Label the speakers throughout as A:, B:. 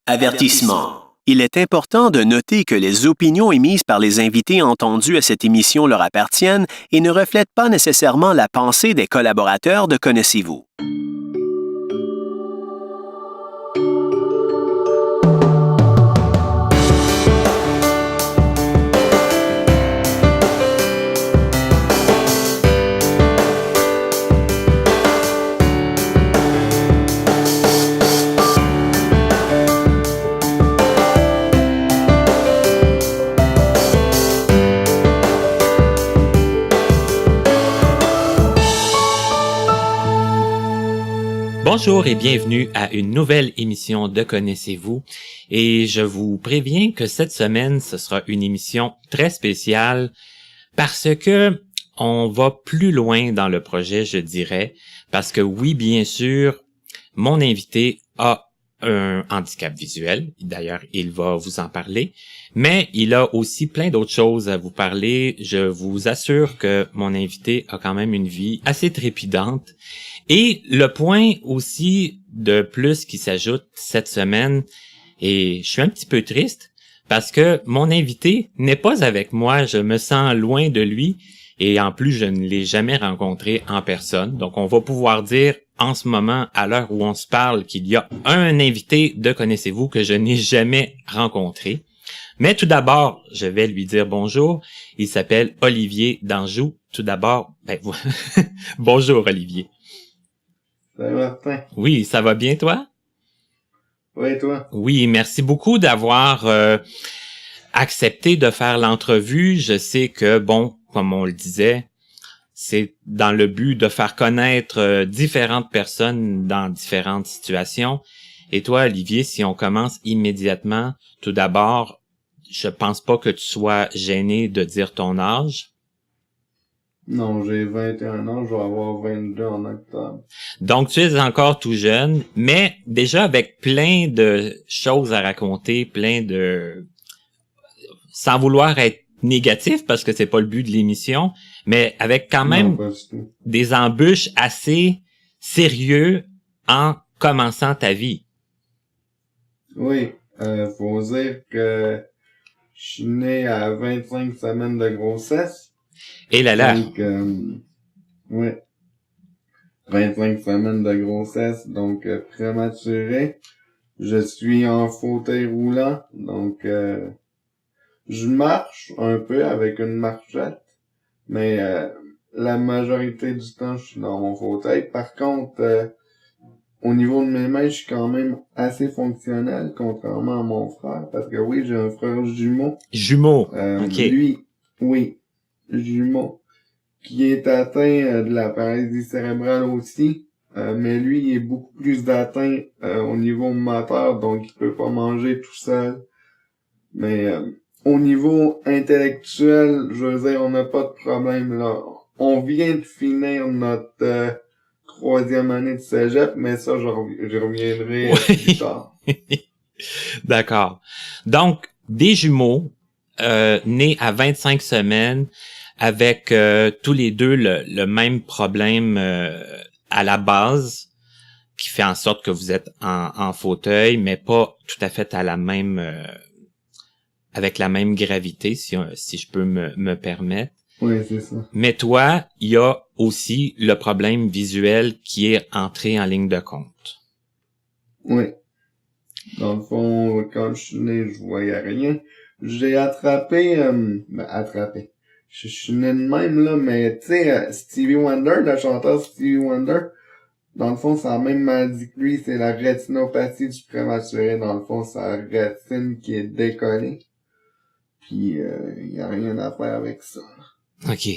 A: Avertissement. Il est important de noter que les opinions émises par les invités entendus à cette émission leur appartiennent et ne reflètent pas nécessairement la pensée des collaborateurs de Connaissez-vous.
B: Bonjour et bienvenue à une nouvelle émission de Connaissez-vous. Et je vous préviens que cette semaine, ce sera une émission très spéciale parce que on va plus loin dans le projet, je dirais. Parce que oui, bien sûr, mon invité a un handicap visuel. D'ailleurs, il va vous en parler. Mais il a aussi plein d'autres choses à vous parler. Je vous assure que mon invité a quand même une vie assez trépidante. Et le point aussi de plus qui s'ajoute cette semaine, et je suis un petit peu triste, parce que mon invité n'est pas avec moi, je me sens loin de lui, et en plus je ne l'ai jamais rencontré en personne. Donc on va pouvoir dire en ce moment, à l'heure où on se parle, qu'il y a un invité de Connaissez-vous que je n'ai jamais rencontré. Mais tout d'abord, je vais lui dire bonjour. Il s'appelle Olivier Danjou. Tout d'abord, bonjour Olivier.
C: Salut Martin.
B: Oui, ça va bien toi?
C: Oui, toi?
B: Oui, merci beaucoup d'avoir accepté de faire l'entrevue. Je sais que, bon, comme on le disait, c'est dans le but de faire connaître différentes personnes dans différentes situations. Et toi, Olivier, si on commence immédiatement, tout d'abord, je pense pas que tu sois gêné de dire ton âge.
C: Non, j'ai 21 ans, je vais avoir 22 en octobre.
B: Donc, tu es encore tout jeune, mais déjà avec plein de choses à raconter, sans vouloir être négatif, parce que c'est pas le but de l'émission, mais avec quand même des embûches assez sérieux en commençant ta vie.
C: Oui, faut dire que je suis né à 25 semaines de grossesse.
B: Et là.
C: Donc, oui. 25 semaines de grossesse, donc prématuré. Je suis en fauteuil roulant, donc je marche un peu avec une marchette, mais la majorité du temps, je suis dans mon fauteuil. Par contre, au niveau de mes mains, je suis quand même assez fonctionnel, contrairement à mon frère, parce que oui, j'ai un frère jumeau.
B: Jumeau, ok.
C: Lui, oui, jumeau, qui est atteint de la paralysie cérébrale aussi, mais lui, il est beaucoup plus atteint au niveau moteur, donc il peut pas manger tout seul. Mais au niveau intellectuel, je veux dire, on n'a pas de problème là. On vient de finir notre 3e année de cégep, mais ça, je reviendrai plus tard.
B: D'accord. Donc, des jumeaux nés à 25 semaines avec tous les deux le même problème à la base qui fait en sorte que vous êtes en fauteuil, mais pas tout à fait à la même avec la même gravité, si je peux me permettre.
C: Oui, c'est ça.
B: Mais toi, il y a aussi le problème visuel qui est entré en ligne de compte.
C: Oui. Dans le fond, quand je suis né, je voyais rien. J'ai attrapé. Je suis né de même, là, mais tu sais, Stevie Wonder, le chanteur Stevie Wonder, dans le fond, c'est la même maladie que lui, c'est la rétinopathie du prématuré. Dans le fond, c'est la rétine qui est décollée. Puis, y a rien à faire avec ça.
B: OK.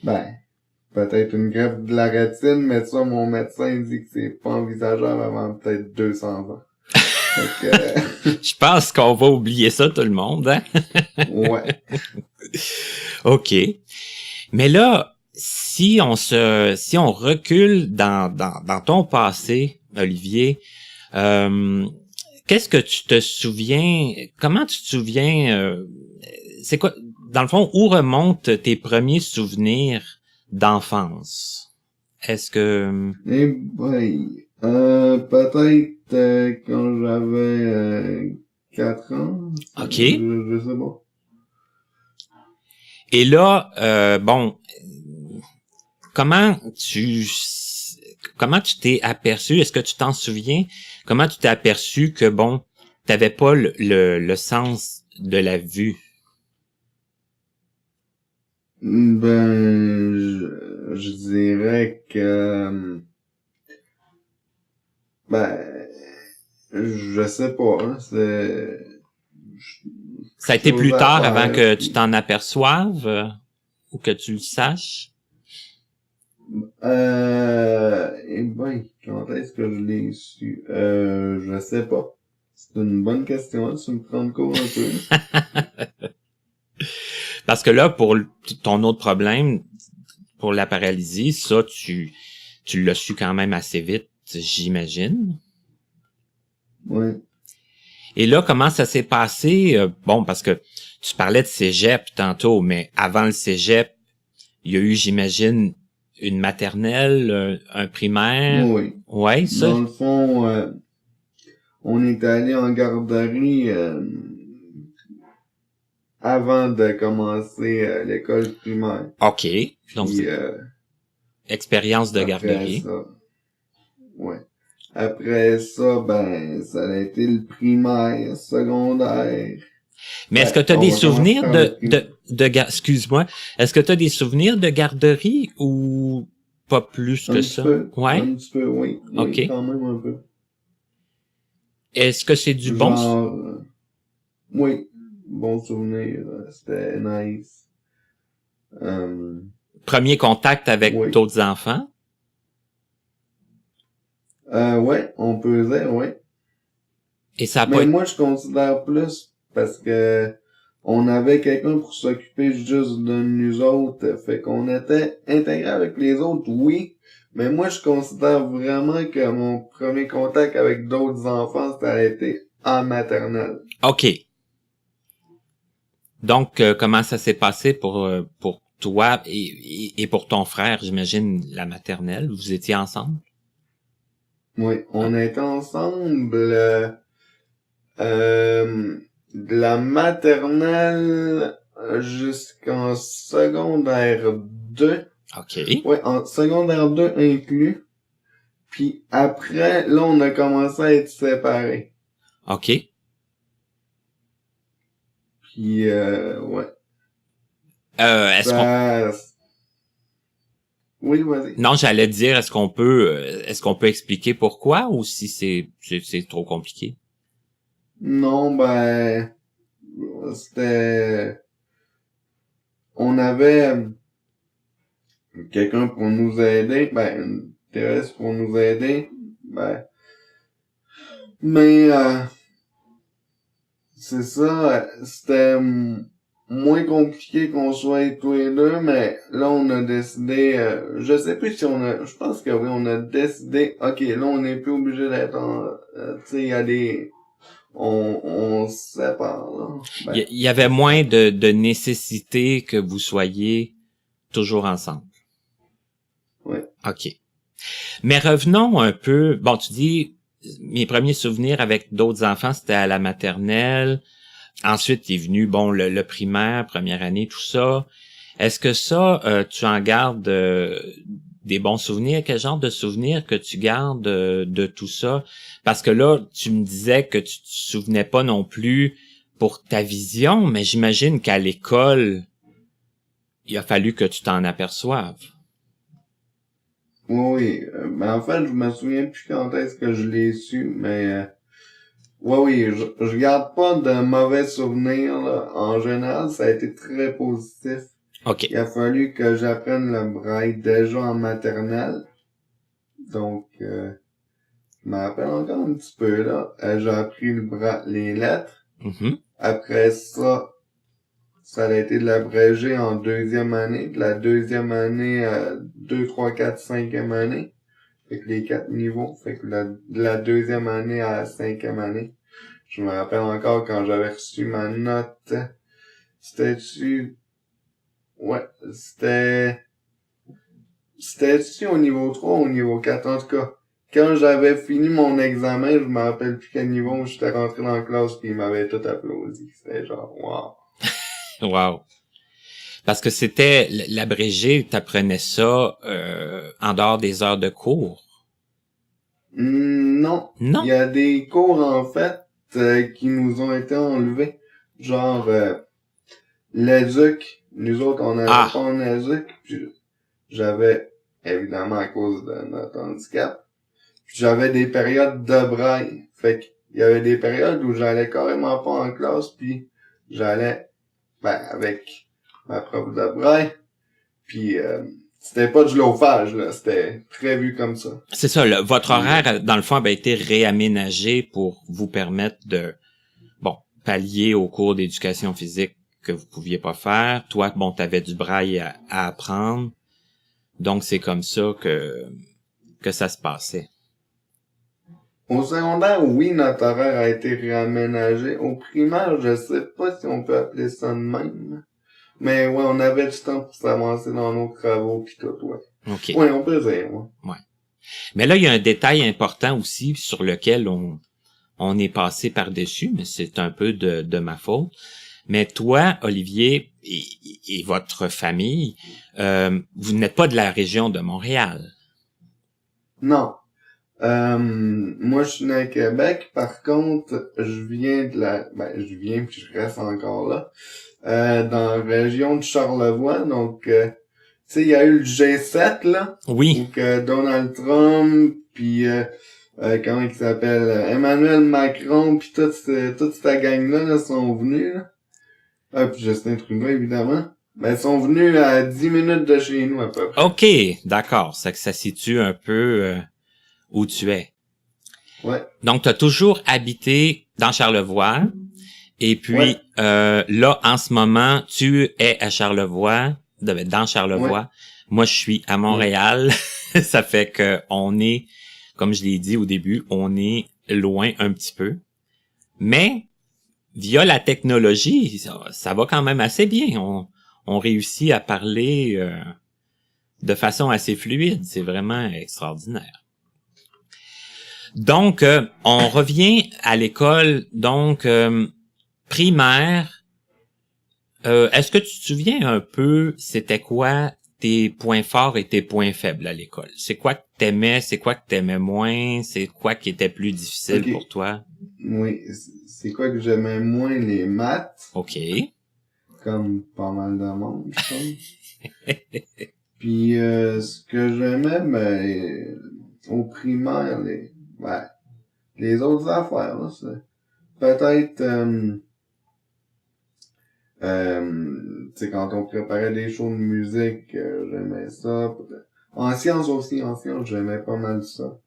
C: Ben, peut-être une greffe de la rétine, mais ça, mon médecin dit que c'est pas envisageable avant peut-être 200 ans. Fait que,
B: je pense qu'on va oublier ça, tout le monde, hein?
C: Ouais.
B: OK. Mais là, si on recule dans ton passé, Olivier, qu'est-ce que tu te souviens, comment tu te souviens, c'est quoi, dans le fond, où remontent tes premiers souvenirs d'enfance? Est-ce que...
C: Peut-être quand j'avais 4 ans.
B: OK.
C: Je sais pas.
B: Et là, comment tu t'es aperçu? Est-ce que tu t'en souviens? Comment tu t'es aperçu que, t'avais pas le sens de la vue?
C: Ben, je dirais que, ben, je sais pas, hein,
B: Ça a été plus
C: chose à
B: tard avant
C: faire,
B: que tu
C: puis,
B: t'en aperçoives ou que tu le saches?
C: eh ben, quand est-ce que je l'ai su? Je sais pas. C'est une bonne question, tu me prends de court un peu.
B: Parce que là, pour ton autre problème, pour la paralysie, ça, tu l'as su quand même assez vite, j'imagine.
C: Ouais.
B: Et là, comment ça s'est passé? Parce que tu parlais de cégep tantôt, mais avant le cégep, il y a eu, j'imagine, une maternelle, un primaire.
C: Oui.
B: Ouais, ça.
C: Dans le fond, on est allé en garderie avant de commencer l'école primaire.
B: OK. Donc,
C: Puis
B: expérience de
C: après
B: garderie.
C: ça, ouais. Après ça, ben, ça a été le primaire, secondaire.
B: Mais est-ce que tu as
C: On
B: des
C: va commencer
B: souvenirs
C: par le primaire.
B: excuse-moi, est-ce que tu as des souvenirs de garderie ou pas plus que ça? Ouais?
C: Un petit peu, oui.
B: OK.
C: Oui, quand même un peu.
B: Est-ce que c'est du bon?
C: Genre, oui, bon souvenir, c'était nice.
B: Premier contact avec
C: Oui.
B: d'autres enfants?
C: Ouais, on peut dire, ouais.
B: Et ça a pas
C: Mais
B: été...
C: moi, je considère plus parce que on avait quelqu'un pour s'occuper juste de nous autres. Fait qu'on était intégrés avec les autres, oui. Mais moi, je considère vraiment que mon premier contact avec d'autres enfants, ça a été en maternelle.
B: OK. Donc, comment ça s'est passé pour toi et pour ton frère, j'imagine, la maternelle? Vous étiez ensemble?
C: Oui, on était ensemble de la maternelle jusqu'en secondaire 2.
B: OK.
C: Ouais, en secondaire 2 inclus. Puis après, là, on a commencé à être séparés.
B: OK.
C: Puis, ouais.
B: Est-ce qu'on...
C: Ça... Oui, vas-y.
B: Non, j'allais dire, est-ce qu'on peut expliquer pourquoi ou si c'est trop compliqué?
C: Non, ben, c'était... On avait quelqu'un pour nous aider, ben, une Thérèse pour nous aider, ben... Mais, c'est ça, c'était moins compliqué qu'on soit tous les deux, mais là, on a décidé, je sais plus si je pense que oui, on a décidé, ok, là, on n'est plus obligé d'être tu sais, il y a on se sépare, là. Ben,
B: Il y avait moins de nécessité que vous soyez toujours ensemble.
C: ouais.
B: OK. Mais revenons un peu, tu dis, mes premiers souvenirs avec d'autres enfants, c'était à la maternelle. Ensuite, il est venu, le primaire, première année, tout ça. Est-ce que ça, tu en gardes des bons souvenirs? Quel genre de souvenirs que tu gardes de tout ça? Parce que là, tu me disais que tu te souvenais pas non plus pour ta vision, mais j'imagine qu'à l'école, il a fallu que tu t'en aperçoives.
C: Oui, ben en fait, je me souviens plus quand est-ce que je l'ai su, mais oui, je garde pas de mauvais souvenirs, là. En général, ça a été très positif.
B: OK.
C: Il a fallu que j'apprenne le braille déjà en maternelle. Donc, je me rappelle encore un petit peu, là. J'ai appris les lettres.
B: Mm-hmm.
C: Après ça, ça a été de l'abrégé en deuxième année. De la deuxième année à 2, 3, 4, 5e année. Fait que les 4 niveaux. Fait que de la deuxième année à la 5e année. Je me rappelle encore quand j'avais reçu ma note. Ouais, c'était-tu au niveau 3 ou au niveau 4? En tout cas, quand j'avais fini mon examen, je me rappelle plus quel niveau, j'étais rentré dans la classe pis ils m'avaient tout applaudi. C'était genre, wow.
B: Wow. Parce que c'était l'abrégé, t'apprenais ça en dehors des heures de cours.
C: Non.
B: Non.
C: Il y a des cours, en fait, qui nous ont été enlevés. Genre, l'EDUC. Nous autres, on avait pas un EDUC. Puis j'avais, évidemment, à cause de notre handicap, puis j'avais des périodes de braille. Fait qu'il y avait des périodes où j'allais carrément pas en classe, puis j'allais, avec ma prof de braille. Puis c'était pas du loafage, là. C'était prévu comme ça.
B: C'est ça, votre horaire, dans le fond, avait été réaménagé pour vous permettre de, pallier aux cours d'éducation physique que vous pouviez pas faire. Toi, t'avais du braille à apprendre. Donc, c'est comme ça que ça se passait.
C: Au secondaire, oui, notre horaire a été réaménagé. Au primaire, je sais pas si on peut appeler ça de même. Mais ouais, on avait du temps pour s'avancer dans nos travaux pis tout, ouais.
B: OK.
C: Ouais, on peut dire, ouais.
B: Ouais. Mais là, il y a un détail important aussi sur lequel on est passé par-dessus, mais c'est un peu de ma faute. Mais toi, Olivier, et votre famille, vous n'êtes pas de la région de Montréal.
C: Non. Moi, je suis né à Québec. Par contre, je viens puis je reste encore là. Dans la région de Charlevoix. Donc, tu sais, il y a eu le G7, là.
B: Oui.
C: Donc, Donald Trump, puis comment il s'appelle? Emmanuel Macron, puis toute cette gang-là, là, sont venus, là. Ah, puis Justin Trudeau, évidemment. Ben, ils sont venus à 10 minutes de chez nous, à peu près.
B: OK, d'accord. C'est que ça situe un peu où tu es.
C: Ouais.
B: Donc, tu as toujours habité dans Charlevoix. Et puis,
C: Ouais.
B: là, en ce moment, tu es à Charlevoix, dans Charlevoix.
C: Ouais.
B: Moi, je suis à Montréal. Ça fait que on est, comme je l'ai dit au début, on est loin un petit peu. Mais, via la technologie, ça va quand même assez bien. On réussit à parler de façon assez fluide. C'est vraiment extraordinaire. Donc, on revient à l'école. Donc, primaire. Est-ce que tu te souviens un peu, c'était quoi tes points forts et tes points faibles à l'école? C'est quoi que t'aimais, c'est quoi que t'aimais moins, c'est quoi qui était plus difficile
C: Okay.
B: pour toi?
C: Oui, c'est quoi que j'aimais moins? Les maths.
B: OK.
C: Comme pas mal de monde, je pense. Puis ce que j'aimais, au primaire, les autres affaires, là, c'est peut-être tu sais, quand on préparait des shows de musique, j'aimais ça. En sciences aussi, j'aimais pas mal ça.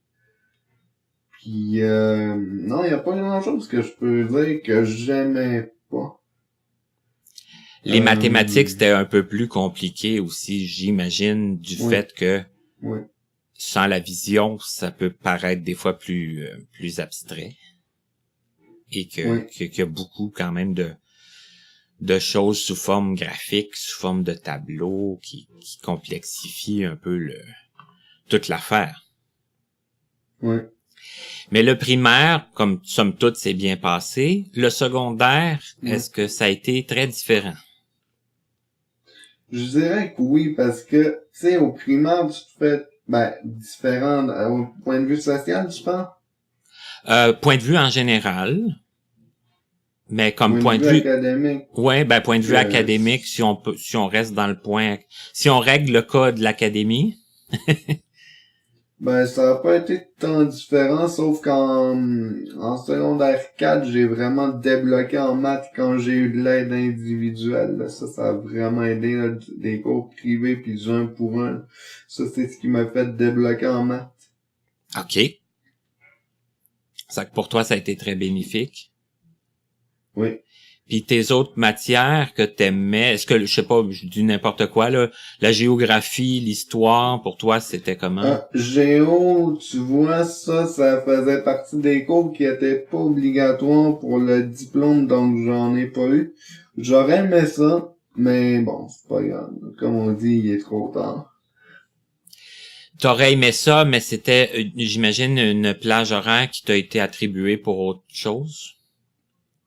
C: Puis non, y a pas grand-chose que je peux dire que j'aimais pas.
B: Les mathématiques, c'était un peu plus compliqué aussi, j'imagine, du fait que sans la vision, ça peut paraître des fois plus abstrait. Et qu'il y a beaucoup quand même de choses sous forme graphique, sous forme de tableau, qui complexifient un peu toute l'affaire.
C: Oui.
B: Mais le primaire, comme somme toute, c'est bien passé. Le secondaire, est-ce que ça a été très différent?
C: Je dirais que oui, parce que, tu sais, au primaire, tu te fais, différent au point de vue social, tu penses?
B: Point de vue en général. Mais comme
C: point de vue académique.
B: Ouais, point de vue académique, si on reste dans le point, si on règle le cas de l'académie.
C: Ça a pas été tant différent, sauf en secondaire 4, j'ai vraiment débloqué en maths quand j'ai eu de l'aide individuelle. Là. Ça a vraiment aidé, là, des cours privés puis du 1 pour 1. Ça, c'est ce qui m'a fait débloquer en maths.
B: OK. Ça que pour toi, ça a été très bénéfique.
C: Oui.
B: Puis tes autres matières que t'aimais, est-ce que, je sais pas, je dis n'importe quoi, là, la géographie, l'histoire, pour toi, c'était comment?
C: Géo, tu vois, ça faisait partie des cours qui étaient pas obligatoires pour le diplôme, donc j'en ai pas eu. J'aurais aimé ça, mais bon, c'est pas grave. Comme on dit, il est trop tard.
B: t'aurais aimé ça, mais c'était, j'imagine, une plage horaire qui t'a été attribuée pour autre chose?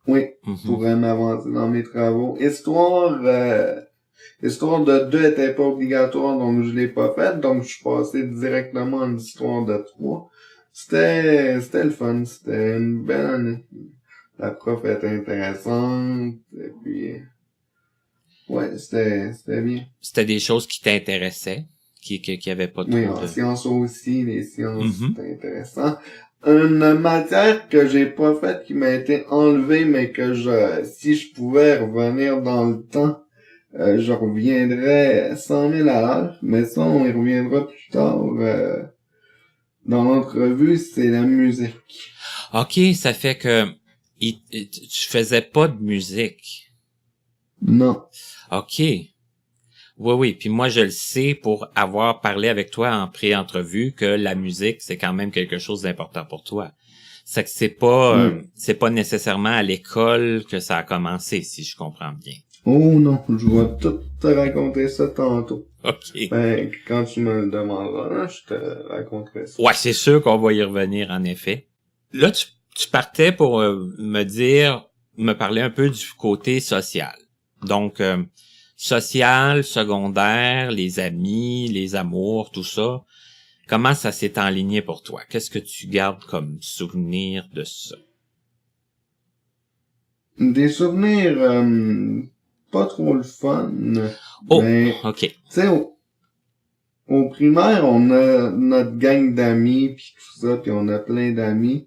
C: Oui,
B: Mhm.
C: pour m'avancer dans mes travaux. Histoire de 2 était pas obligatoire, donc je l'ai pas faite, donc je suis passé directement en histoire de 3. C'était le fun, c'était une belle année. La prof était intéressante, et puis, ouais, c'était bien.
B: C'était des choses qui t'intéressaient, qui avaient pas trop
C: Oui, en
B: de...
C: sciences aussi, les sciences,
B: Mhm.
C: c'était intéressant. Une matière que j'ai pas faite, qui m'a été enlevée, mais que si je pouvais revenir dans le temps, je reviendrais 100 000 à l'heure, mais ça, on y reviendra plus tard, dans l'entrevue, c'est la musique.
B: OK, ça fait que tu faisais pas de musique.
C: Non.
B: OK. Oui, puis moi je le sais pour avoir parlé avec toi en pré-entrevue que la musique, c'est quand même quelque chose d'important pour toi. C'est que c'est pas nécessairement à l'école que ça a commencé, si je comprends bien.
C: Oh non, je vais tout te raconter ça tantôt.
B: OK.
C: Ben, quand tu me le demanderas, je te raconterai ça.
B: Ouais, c'est sûr qu'on va y revenir, en effet. Là, tu partais pour me parler un peu du côté social. Donc, social, secondaire, les amis, les amours, tout ça. Comment ça s'est enligné pour toi? Qu'est-ce que tu gardes comme souvenir de ça?
C: Des souvenirs pas trop le fun.
B: Oh,
C: Mais,
B: OK.
C: tu sais, au primaire, on a notre gang d'amis, puis tout ça, puis on a plein d'amis.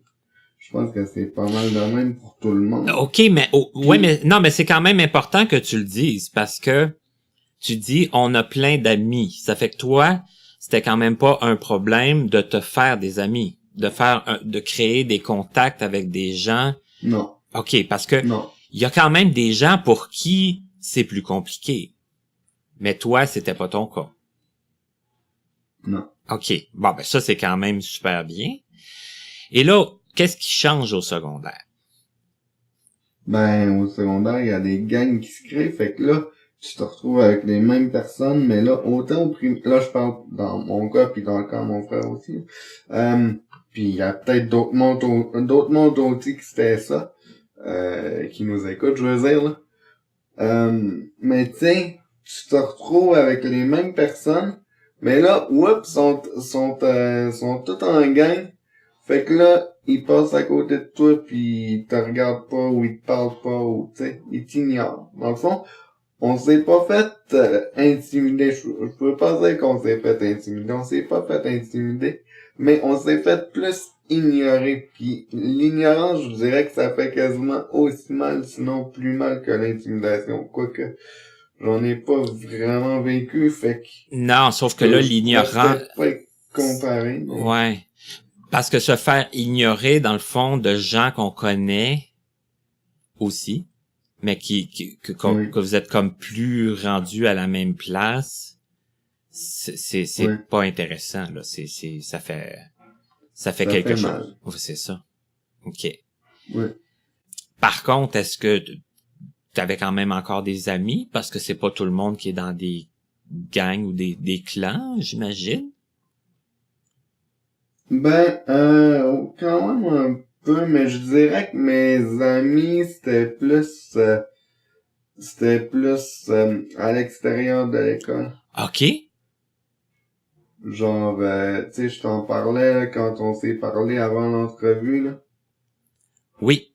C: Je pense que c'est pas mal de même pour tout le monde.
B: OK, mais ouais, mais non, mais c'est quand même important que tu le dises parce que tu dis on a plein d'amis. Ça fait que toi, c'était quand même pas un problème de te faire des amis, de créer des contacts avec des gens.
C: Non.
B: OK, parce que
C: Non.
B: il y a quand même des gens pour qui c'est plus compliqué. Mais toi, c'était pas ton cas.
C: Non.
B: OK. Bon, ben ça, c'est quand même super bien. Et là, qu'est-ce qui change au secondaire?
C: Ben, au secondaire, il y a des gangs qui se créent, fait que là, tu te retrouves avec les mêmes personnes, mais là, autant au primaire, là, je parle dans mon cas, puis dans le cas de mon frère aussi. Puis il y a peut-être d'autres mondes aussi qui c'était ça, qui nous écoutent, je veux dire, là. Mais tiens, tu te retrouves avec les mêmes personnes, mais là, oups, sont tous en gang. Fait que là, ils passent à côté de toi pis ils te regardent pas ou ils te parlent pas ou, tu sais, ils t'ignorent. Dans le fond, on s'est pas fait intimider. Je peux pas dire qu'on s'est fait intimider. On s'est pas fait intimider. Mais on s'est fait plus ignorer. Puis l'ignorance, je dirais que ça fait quasiment aussi mal, sinon plus mal que l'intimidation. Quoique, j'en ai pas vraiment vécu, fait que...
B: Non, sauf que là, l'ignorant...
C: pas comparé. Mais...
B: Ouais. Parce que se faire ignorer, dans le fond, de gens qu'on connaît aussi, mais que vous êtes comme plus rendus à la même place, c'est
C: Oui.
B: pas intéressant, là. Ça fait quelque chose.
C: Mal.
B: Oui, c'est ça. OK.
C: Oui.
B: Par contre, est-ce que t'avais quand même encore des amis? Parce que c'est pas tout le monde qui est dans des gangs ou des clans, j'imagine.
C: Ben, quand même un peu, mais je dirais que mes amis, c'était plus à l'extérieur de l'école.
B: OK.
C: Genre, tu sais, je t'en parlais là, quand on s'est parlé avant l'entrevue, là.
B: Oui.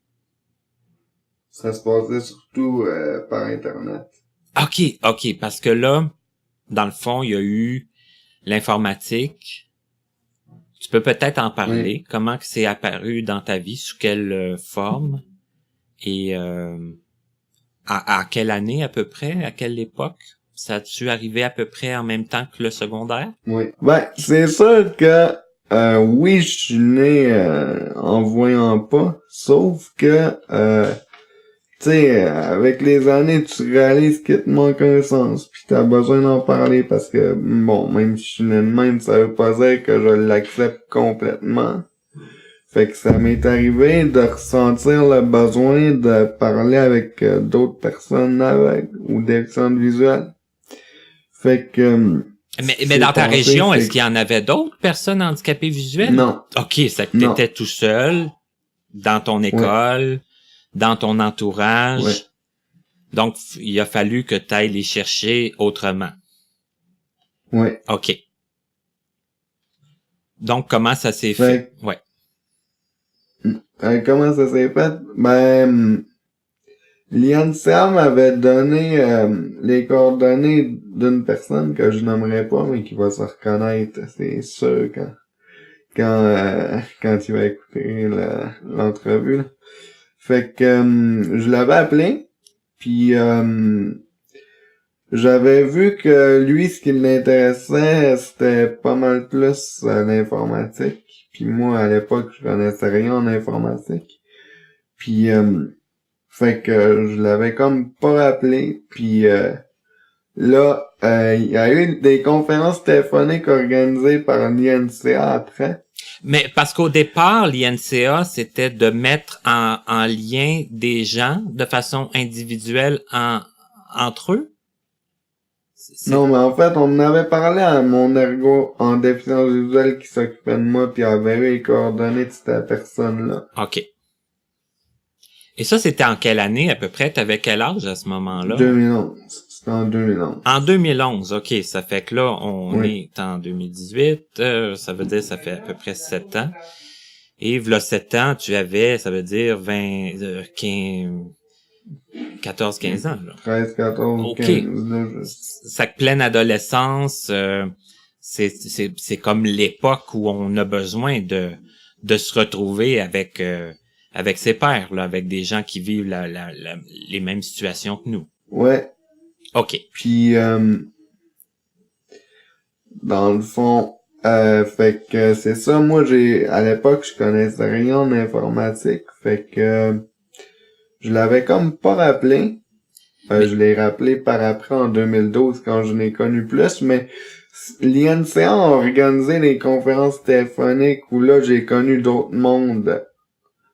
C: Ça se passait surtout par Internet.
B: OK, parce que là, dans le fond, il y a eu l'informatique. Tu peux peut-être en parler.
C: Oui.
B: Comment que c'est apparu dans ta vie, sous quelle forme et à quelle année à peu près, à quelle époque? Ça a-tu arrivé à peu près en même temps que le secondaire?
C: Oui. Ben, c'est sûr que oui, je suis né en voyant pas, sauf que tu sais, avec les années, tu réalises qu'il te manque un sens, pis t'as besoin d'en parler parce que, bon, même si je suis né de même, ça veut pas dire que je l'accepte complètement. Fait que ça m'est arrivé de ressentir le besoin de parler avec d'autres personnes aveugles ou déficientes visuelles. Fait que
B: Mais dans ta région, est-ce qu'il y en avait d'autres personnes handicapées visuelles?
C: Non.
B: OK, c'est que t'étais tout seul, dans ton école, dans ton entourage.
C: Ouais.
B: Donc, il a fallu que tu ailles les chercher autrement.
C: Oui.
B: OK. Donc, comment ça s'est fait? Ouais.
C: Comment ça s'est fait? Ben, l'INCA m'avait donné les coordonnées d'une personne que je nommerai pas, mais qui va se reconnaître, c'est sûr, quand il va écouter l'entrevue. Là. Fait que je l'avais appelé, puis j'avais vu que lui, ce qui l'intéressait, c'était pas mal plus l'informatique. Puis moi, à l'époque, je connaissais rien en informatique. Puis fait que je l'avais comme pas rappelé. Puis là, il y a eu des conférences téléphoniques organisées par l'INCA après.
B: Mais parce qu'au départ, l'INCA, c'était de mettre en lien des gens de façon individuelle entre eux?
C: Non, mais en fait, on en avait parlé à mon ergo en déficience visuelle qui s'occupait de moi, puis il avait eu les coordonnées de cette personne-là.
B: OK. Et ça, c'était en quelle année à peu près? T'avais quel âge à ce moment-là?
C: 2011. C'était en 2011.
B: En 2011, OK. Ça fait que là, on
C: Oui.
B: est en 2018. Ça veut dire ça fait à peu près 7 ans. Et là, 7 ans, tu avais, ça veut dire 14, 15 ans, là.
C: 13, 14,
B: OK.
C: 15, là,
B: Ça pleine adolescence, c'est comme l'époque où on a besoin de se retrouver avec ses pairs, là, avec des gens qui vivent les mêmes situations que nous.
C: Ouais.
B: OK.
C: Puis, dans le fond, fait que c'est ça, moi, à l'époque, je connaissais rien en informatique, fait que je l'avais comme pas rappelé. Je l'ai rappelé par après en 2012 quand je l'ai connu plus, mais l'INCA a organisé des conférences téléphoniques où là, j'ai connu d'autres mondes.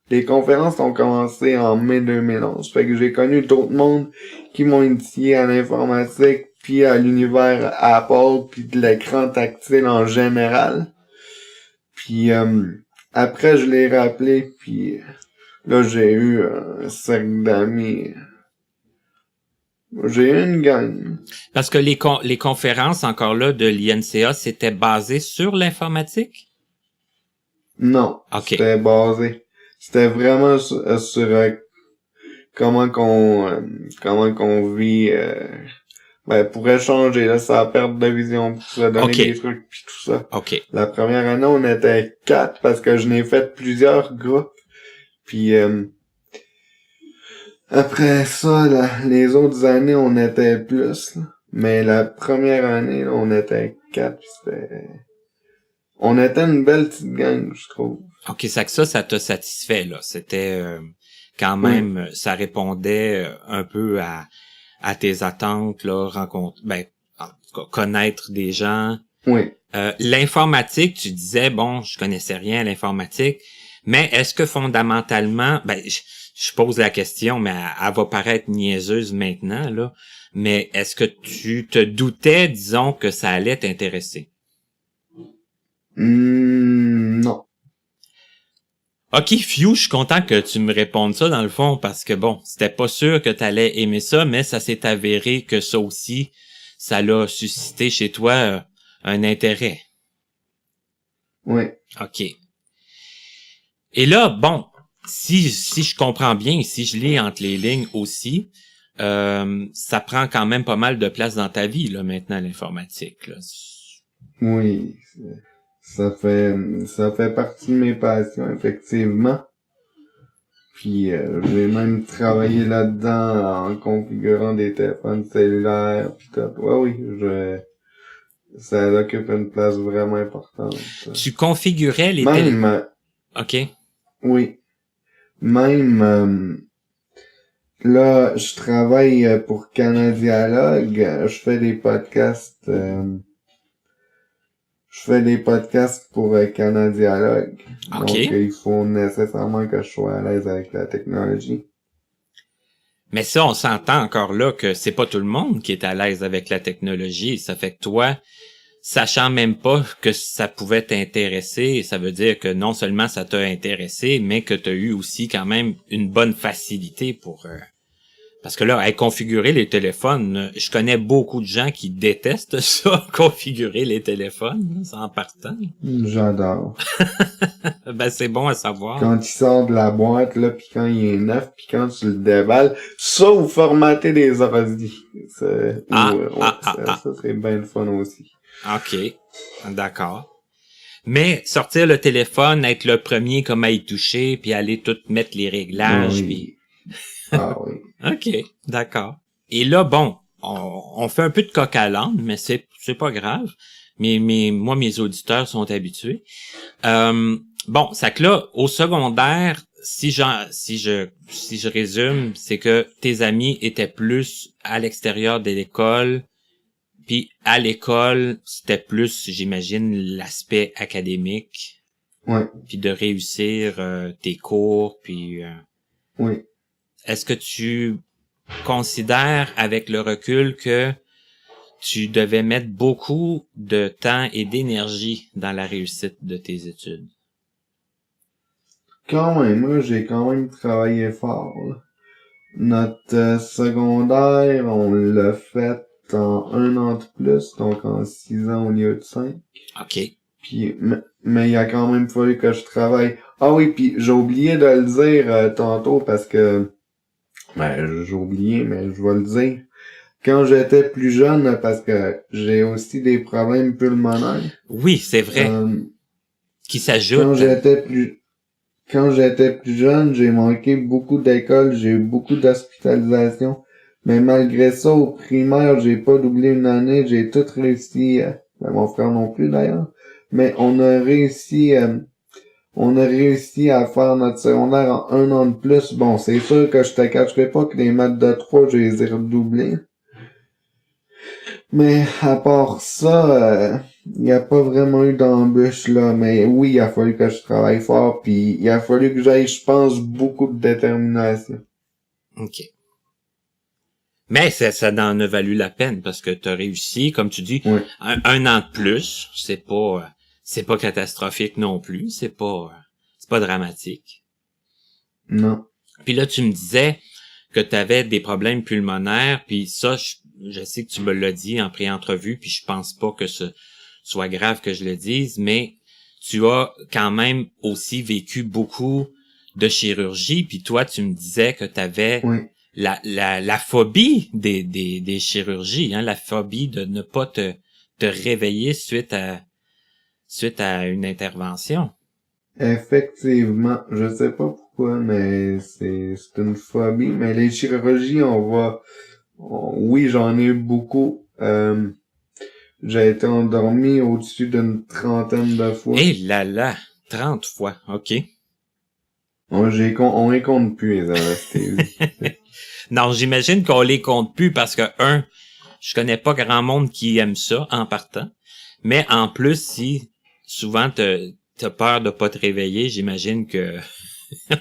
C: Les conférences ont commencé en mai 2011. Fait que j'ai connu d'autres mondes qui m'ont initié à l'informatique, puis à l'univers Apple, puis de l'écran tactile en général. Puis après, je l'ai rappelé, puis là, j'ai eu un cercle d'amis. J'ai eu une gang.
B: Parce que les conférences, encore là, de l'INCA, c'était basé sur l'informatique?
C: Non.
B: OK.
C: C'était vraiment sur comment qu'on vit pour échanger là, sa perte de vision, pour se donner des trucs pis tout ça.
B: OK.
C: La première année, on était 4 parce que je n'ai fait plusieurs groupes. Puis après ça, les autres années, on était plus. Là. Mais la première année, là, on était 4. On était une belle petite gang, je trouve.
B: OK, ça t'a satisfait, là. C'était quand même, ça répondait un peu à tes attentes, là, connaître des gens.
C: Oui.
B: L'informatique, tu disais, bon, je connaissais rien à l'informatique, mais est-ce que fondamentalement, je pose la question, mais elle va paraître niaiseuse maintenant, là, mais est-ce que tu te doutais, disons, que ça allait t'intéresser?
C: Non.
B: OK, Fiu, je suis content que tu me répondes ça dans le fond, parce que bon, c'était pas sûr que t'allais aimer ça, mais ça s'est avéré que ça aussi, ça l'a suscité chez toi un intérêt.
C: Oui.
B: OK. Et là, bon, si je comprends bien, si je lis entre les lignes aussi, ça prend quand même pas mal de place dans ta vie, là, maintenant, l'informatique, là.
C: Oui. Ça fait partie de mes passions, effectivement. Puis j'ai même travaillé là-dedans en configurant des téléphones cellulaires pis tout. Ouais, oui, ça occupe une place vraiment importante.
B: Tu configurais les
C: téléphones.
B: OK.
C: Oui. Même là, je travaille pour Canadialogue. Je fais des podcasts. Je fais des podcasts pour Canadialogue.
B: OK.
C: Donc, il faut nécessairement que je sois à l'aise avec la technologie.
B: Mais ça, on s'entend encore là que c'est pas tout le monde qui est à l'aise avec la technologie. Ça fait que toi, sachant même pas que ça pouvait t'intéresser. Ça veut dire que non seulement ça t'a intéressé, mais que tu as eu aussi quand même une bonne facilité pour... parce que là, configurer les téléphones, je connais beaucoup de gens qui détestent ça, configurer les téléphones, ça en partant.
C: J'adore.
B: Ben, c'est bon à savoir.
C: Quand il sort de la boîte, là, pis quand il est neuf, pis quand tu le déballes, ça ou formater des ordi. Ça serait bien le fun aussi.
B: OK, d'accord. Mais sortir le téléphone, être le premier comme à y toucher, puis aller tout mettre les réglages,
C: Oui.
B: puis...
C: Ah oui.
B: OK, d'accord. Et là, bon, on fait un peu de coq à l'âne, mais c'est pas grave. Moi, mes auditeurs sont habitués. Bon, ça que là, au secondaire, si je résume, c'est que tes amis étaient plus à l'extérieur de l'école, puis à l'école, c'était plus, j'imagine, l'aspect académique,
C: Ouais.
B: puis de réussir tes cours, puis...
C: Oui.
B: Est-ce que tu considères, avec le recul, que tu devais mettre beaucoup de temps et d'énergie dans la réussite de tes études?
C: Quand même, moi, j'ai quand même travaillé fort, là. Notre secondaire, on l'a fait en 1 an de plus, donc en 6 ans au lieu de 5.
B: OK.
C: Puis, mais il a quand même fallu que je travaille. Ah oui, puis j'ai oublié de le dire tantôt parce que... Ben, j'ai oublié, mais je vais le dire. Quand j'étais plus jeune, parce que j'ai aussi des problèmes pulmonaires.
B: Oui, c'est vrai. Qui s'ajoute.
C: Quand j'étais plus jeune, j'ai manqué beaucoup d'écoles, j'ai eu beaucoup d'hospitalisations. Mais malgré ça, au primaire, j'ai pas doublé une année, j'ai tout réussi. Ben, mon frère non plus d'ailleurs. Mais on a réussi à faire notre secondaire en 1 an de plus. Bon, c'est sûr que je te cacherai pas que les maths de 3, je les ai redoublés. Mais à part ça, il a pas vraiment eu d'embûche là. Mais oui, il a fallu que je travaille fort, puis il a fallu que j'aille, je pense, beaucoup de détermination.
B: OK. Mais ça en a valu la peine parce que tu as réussi, comme tu dis,
C: Oui.
B: un an de plus. C'est pas catastrophique non plus. C'est pas dramatique.
C: Non.
B: Puis là, tu me disais que tu avais des problèmes pulmonaires, puis ça, je sais que tu me l'as dit en pré-entrevue, puis je pense pas que ce soit grave que je le dise, mais tu as quand même aussi vécu beaucoup de chirurgie, puis toi, tu me disais que tu avais
C: Oui.
B: la phobie des chirurgies, hein, la phobie de ne pas te réveiller suite à une intervention.
C: Effectivement, je sais pas pourquoi, mais c'est une phobie. Mais les chirurgies, oui, j'en ai eu beaucoup. J'ai été endormi au-dessus d'une 30aine de fois.
B: Eh là, 30 fois, OK.
C: On les compte plus, les anesthésies.
B: Non, j'imagine qu'on les compte plus parce que, je connais pas grand monde qui aime ça en partant. Mais en plus, si souvent t'as peur de pas te réveiller, j'imagine que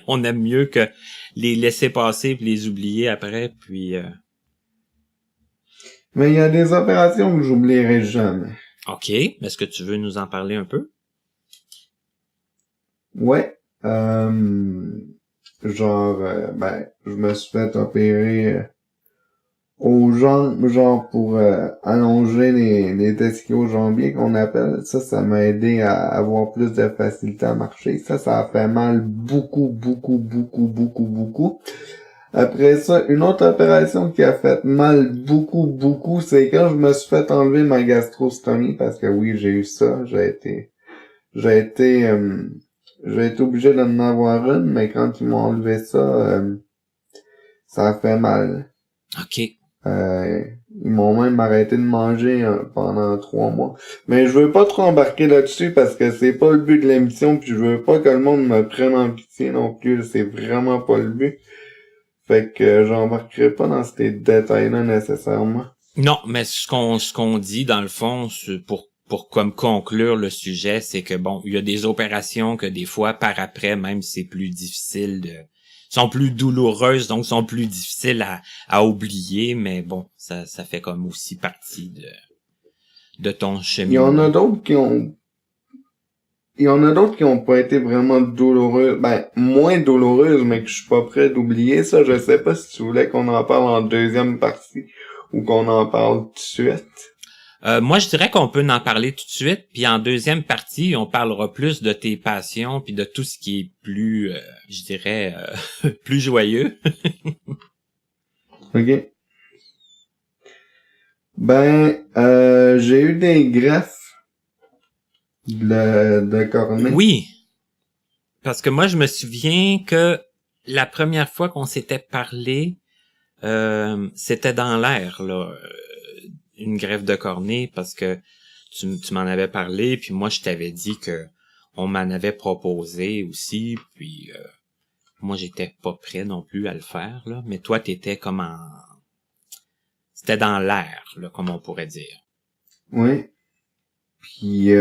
B: on aime mieux que les laisser passer puis les oublier après, puis...
C: Mais il y a des opérations que j'oublierai jamais.
B: OK. Est-ce que tu veux nous en parler un peu?
C: Ouais. Je me suis fait opérer aux jambes, genre pour allonger les ischio-jambiers qu'on appelle. Ça m'a aidé à avoir plus de facilité à marcher. Ça a fait mal beaucoup, beaucoup, beaucoup, beaucoup, beaucoup. Après ça, une autre opération qui a fait mal beaucoup, beaucoup, c'est quand je me suis fait enlever ma gastrostomie, parce que oui, j'ai eu ça. J'ai été obligé d'en avoir une, mais quand ils m'ont enlevé ça, ça a fait mal.
B: OK.
C: Ils m'ont même arrêté de manger pendant 3 mois. Mais je veux pas trop embarquer là-dessus parce que c'est pas le but de l'émission, puis je veux pas que le monde me prenne en pitié non plus. C'est vraiment pas le but. Fait que j'embarquerai pas dans ces détails-là nécessairement.
B: Non, mais ce qu'on dit dans le fond, pour comme conclure le sujet, c'est que bon, il y a des opérations que des fois par après même c'est plus difficile sont plus douloureuses, donc sont plus difficiles à oublier, mais bon, ça fait comme aussi partie de ton
C: Il y en a
B: cheminement?
C: d'autres qui ont pas été vraiment douloureuses. Ben, moins douloureuses, mais que je suis pas prêt d'oublier. Ça, je sais pas si tu voulais qu'on en parle en deuxième partie ou qu'on en parle tout de suite.
B: Moi, je dirais qu'on peut en parler tout de suite, puis en deuxième partie, on parlera plus de tes passions, puis de tout ce qui est plus, je dirais, plus joyeux.
C: OK. Ben, j'ai eu des greffes de cornée.
B: Oui, parce que moi, je me souviens que la première fois qu'on s'était parlé, c'était dans l'air, là, une greffe de cornée, parce que tu m'en avais parlé, puis moi, je t'avais dit que on m'en avait proposé aussi, puis moi, j'étais pas prêt non plus à le faire, là, mais toi, t'étais comme c'était dans l'air, là, comme on pourrait dire.
C: Oui. Puis,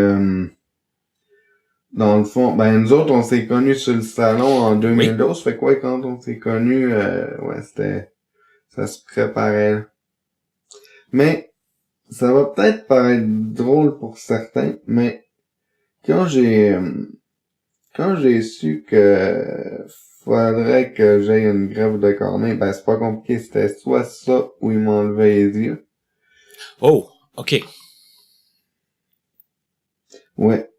C: dans le fond, ben, nous autres, on s'est connus sur le salon en 2012. Fait quoi, quand on s'est connus, ouais, ça se préparait, là. Mais, ça va peut-être paraître drôle pour certains, mais quand j'ai su que faudrait que j'aie une greffe de cornée, ben c'est pas compliqué, c'était soit ça ou ils m'enlevaient les yeux.
B: Oh, ok.
C: Ouais.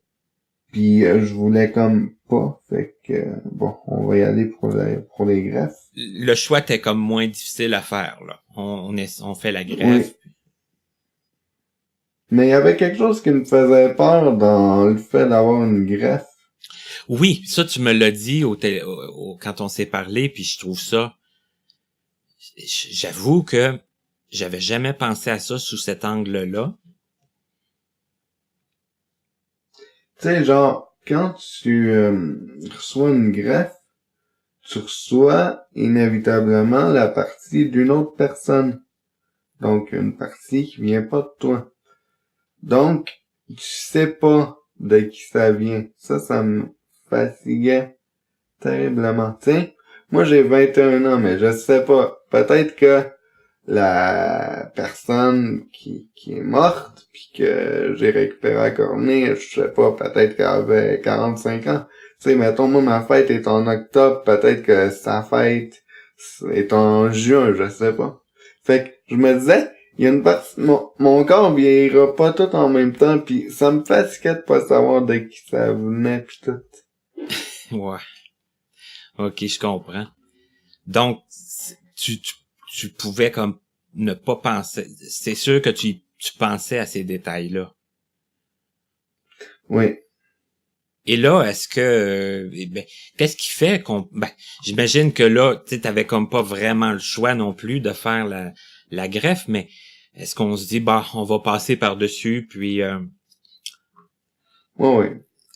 C: Puis je voulais comme pas, fait que bon, on va y aller pour les greffes.
B: Le choix était comme moins difficile à faire, là. On fait la greffe.
C: Oui. Mais il y avait quelque chose qui me faisait peur dans le fait d'avoir une greffe.
B: Oui, ça tu me l'as dit quand on s'est parlé, puis je trouve ça. J'avoue que j'avais jamais pensé à ça sous cet angle-là.
C: Tu sais, genre, quand tu reçois une greffe, tu reçois inévitablement la partie d'une autre personne. Donc, une partie qui vient pas de toi. Donc, tu sais pas de qui ça vient. Ça me fatiguait terriblement. Tu sais, moi j'ai 21 ans, mais je sais pas. Peut-être que la personne qui est morte, puis que j'ai récupéré à cornée, je sais pas, peut-être qu'elle avait 45 ans. Tu sais, mettons, moi, ma fête est en octobre, peut-être que sa fête est en juin, je sais pas. Fait que, je me disais, il y a une partie, mon corps vieillira pas tout en même temps, puis ça me fatiguait de pas savoir de qui ça venait, pis tout.
B: Ouais. Ok, je comprends. Donc, tu pouvais comme ne pas penser. C'est sûr que tu pensais à ces détails-là.
C: Oui.
B: Et là, est-ce que qu'est-ce qui fait qu'on j'imagine que là, tu t'avais comme pas vraiment le choix non plus de faire la greffe, mais est-ce qu'on se dit on va passer par-dessus puis
C: Oui.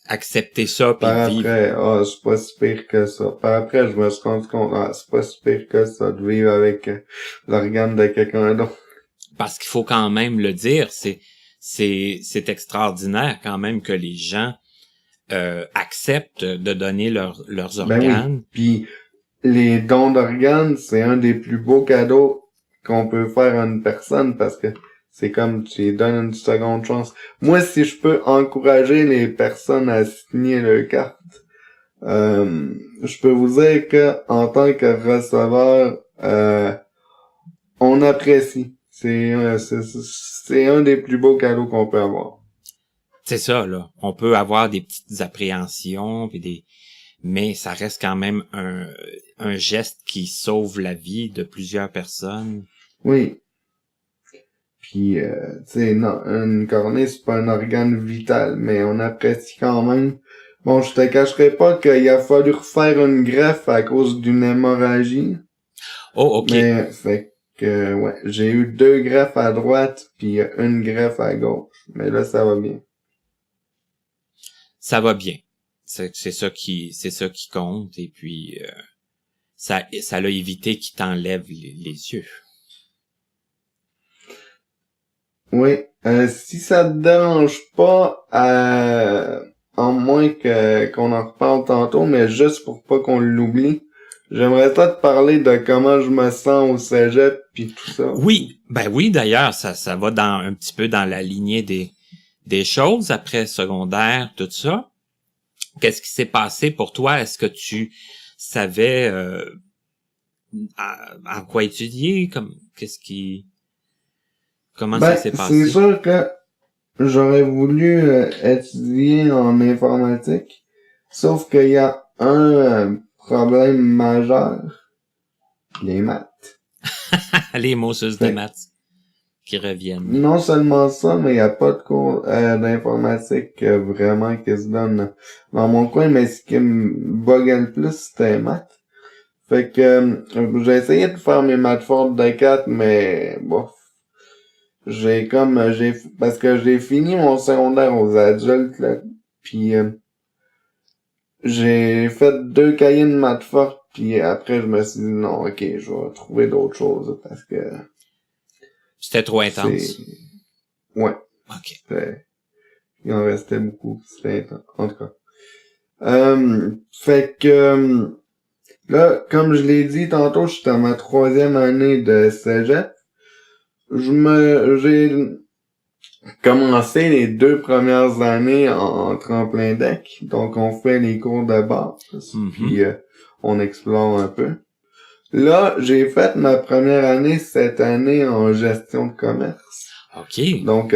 B: accepter ça puis
C: Par
B: vivre?
C: après, c'est pas si pire que ça. Par après, je me suis rendu compte, c'est pas si pire que ça de vivre avec l'organe de quelqu'un d'autre.
B: Parce qu'il faut quand même le dire, c'est extraordinaire quand même que les gens acceptent de donner leurs organes.
C: Oui. Puis les dons d'organes, c'est un des plus beaux cadeaux qu'on peut faire à une personne parce que c'est comme tu lui donnes une seconde chance. Moi, si je peux encourager les personnes à signer leur carte, je peux vous dire que en tant que receveur, on apprécie. C'est un des plus beaux cadeaux qu'on peut avoir.
B: C'est ça, là. On peut avoir des petites appréhensions mais ça reste quand même un geste qui sauve la vie de plusieurs personnes.
C: Oui. Puis, tu sais, non, une cornée, c'est pas un organe vital, mais on apprécie quand même. Bon, je te cacherai pas qu'il a fallu refaire une greffe à cause d'une hémorragie.
B: Oh, ok.
C: Mais, fait que, ouais, j'ai eu 2 greffes à droite, puis une greffe à gauche. Mais là, ça va bien.
B: Ça va bien. C'est ça qui compte, et puis ça l'a évité qu'il t'enlève les yeux.
C: Oui, si ça te dérange pas, en moins qu'on en reparle tantôt, mais juste pour pas qu'on l'oublie, j'aimerais toi te parler de comment je me sens au cégep pis tout ça.
B: Oui, oui d'ailleurs, ça va un petit peu dans la lignée des choses après secondaire, tout ça. Qu'est-ce qui s'est passé pour toi? Est-ce que tu savais en quoi étudier? Comment ça s'est
C: C'est
B: passé?
C: sûr que j'aurais voulu étudier en informatique, sauf qu'il y a un problème majeur, les maths.
B: Les mots sus des maths qui reviennent.
C: Non seulement ça, mais il n'y a pas de cours d'informatique vraiment qui se donne dans mon coin, mais ce qui me buguait le plus, c'était les maths. Fait que j'ai essayé de faire mes maths fortes de 4, mais bof. Parce que j'ai fini mon secondaire aux adultes, là, puis j'ai fait 2 cahiers de maths fortes, puis après je me suis dit non, ok, je vais trouver d'autres choses, parce que
B: C'était trop intense.
C: Ouais.
B: OK.
C: Il en restait beaucoup, c'était intense, en tout cas. Fait que là, comme je l'ai dit tantôt, j'étais à ma 3e année de cégep. J'ai commencé les 2 premières années en tremplin deck. Donc, on fait les cours de base. Puis, on explore un peu. Là, j'ai fait ma première année cette année en gestion de commerce.
B: OK.
C: Donc,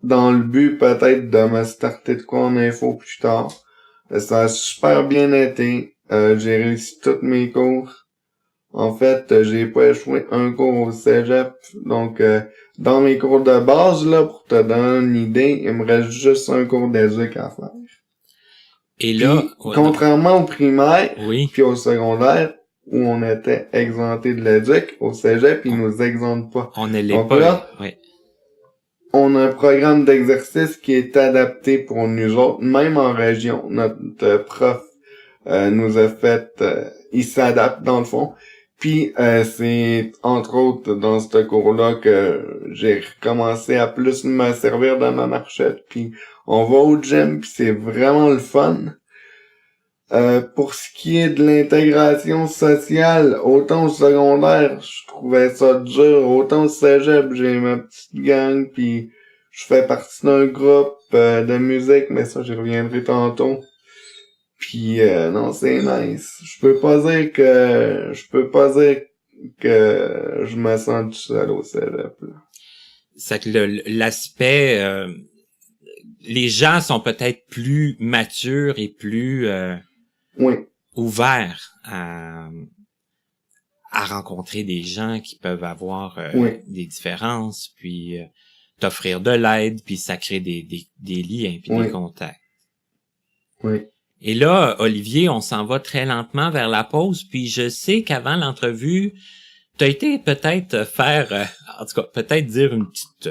C: dans le but peut-être de me starter de quoi en info plus tard. Ça a super bien été. J'ai réussi tous mes cours. En fait, j'ai pas échoué un cours au cégep. Donc, dans mes cours de base, là, pour te donner une idée, il me reste juste un cours d'éduc à faire.
B: Et là,
C: contrairement au primaire,
B: oui,
C: puis au secondaire, où on était exempté de l'éduc, au cégep, ils nous exemptent pas.
B: On ne l'est
C: donc
B: pas.
C: Là,
B: oui.
C: On a un programme d'exercice qui est adapté pour nous autres, même en région. Notre prof nous a fait... il s'adapte dans le fond. Puis c'est entre autres dans ce cours-là que j'ai recommencé à plus me servir de ma marchette. Puis on va au gym, puis c'est vraiment le fun. Pour ce qui est de l'intégration sociale, autant au secondaire, je trouvais ça dur, autant au cégep, j'ai ma petite gang, puis je fais partie d'un groupe de musique, mais ça j'y reviendrai tantôt. Puis non, c'est nice. Je peux pas dire que je me sens tout seul au cégep, là.
B: C'est que l'aspect les gens sont peut-être plus matures et plus
C: Oui.
B: ouverts à rencontrer des gens qui peuvent avoir des différences, puis t'offrir de l'aide, puis ça crée des liens, puis des contacts.
C: Oui.
B: Et là, Olivier, on s'en va très lentement vers la pause, puis je sais qu'avant l'entrevue, t'as été peut-être faire, en tout cas, peut-être dire une petite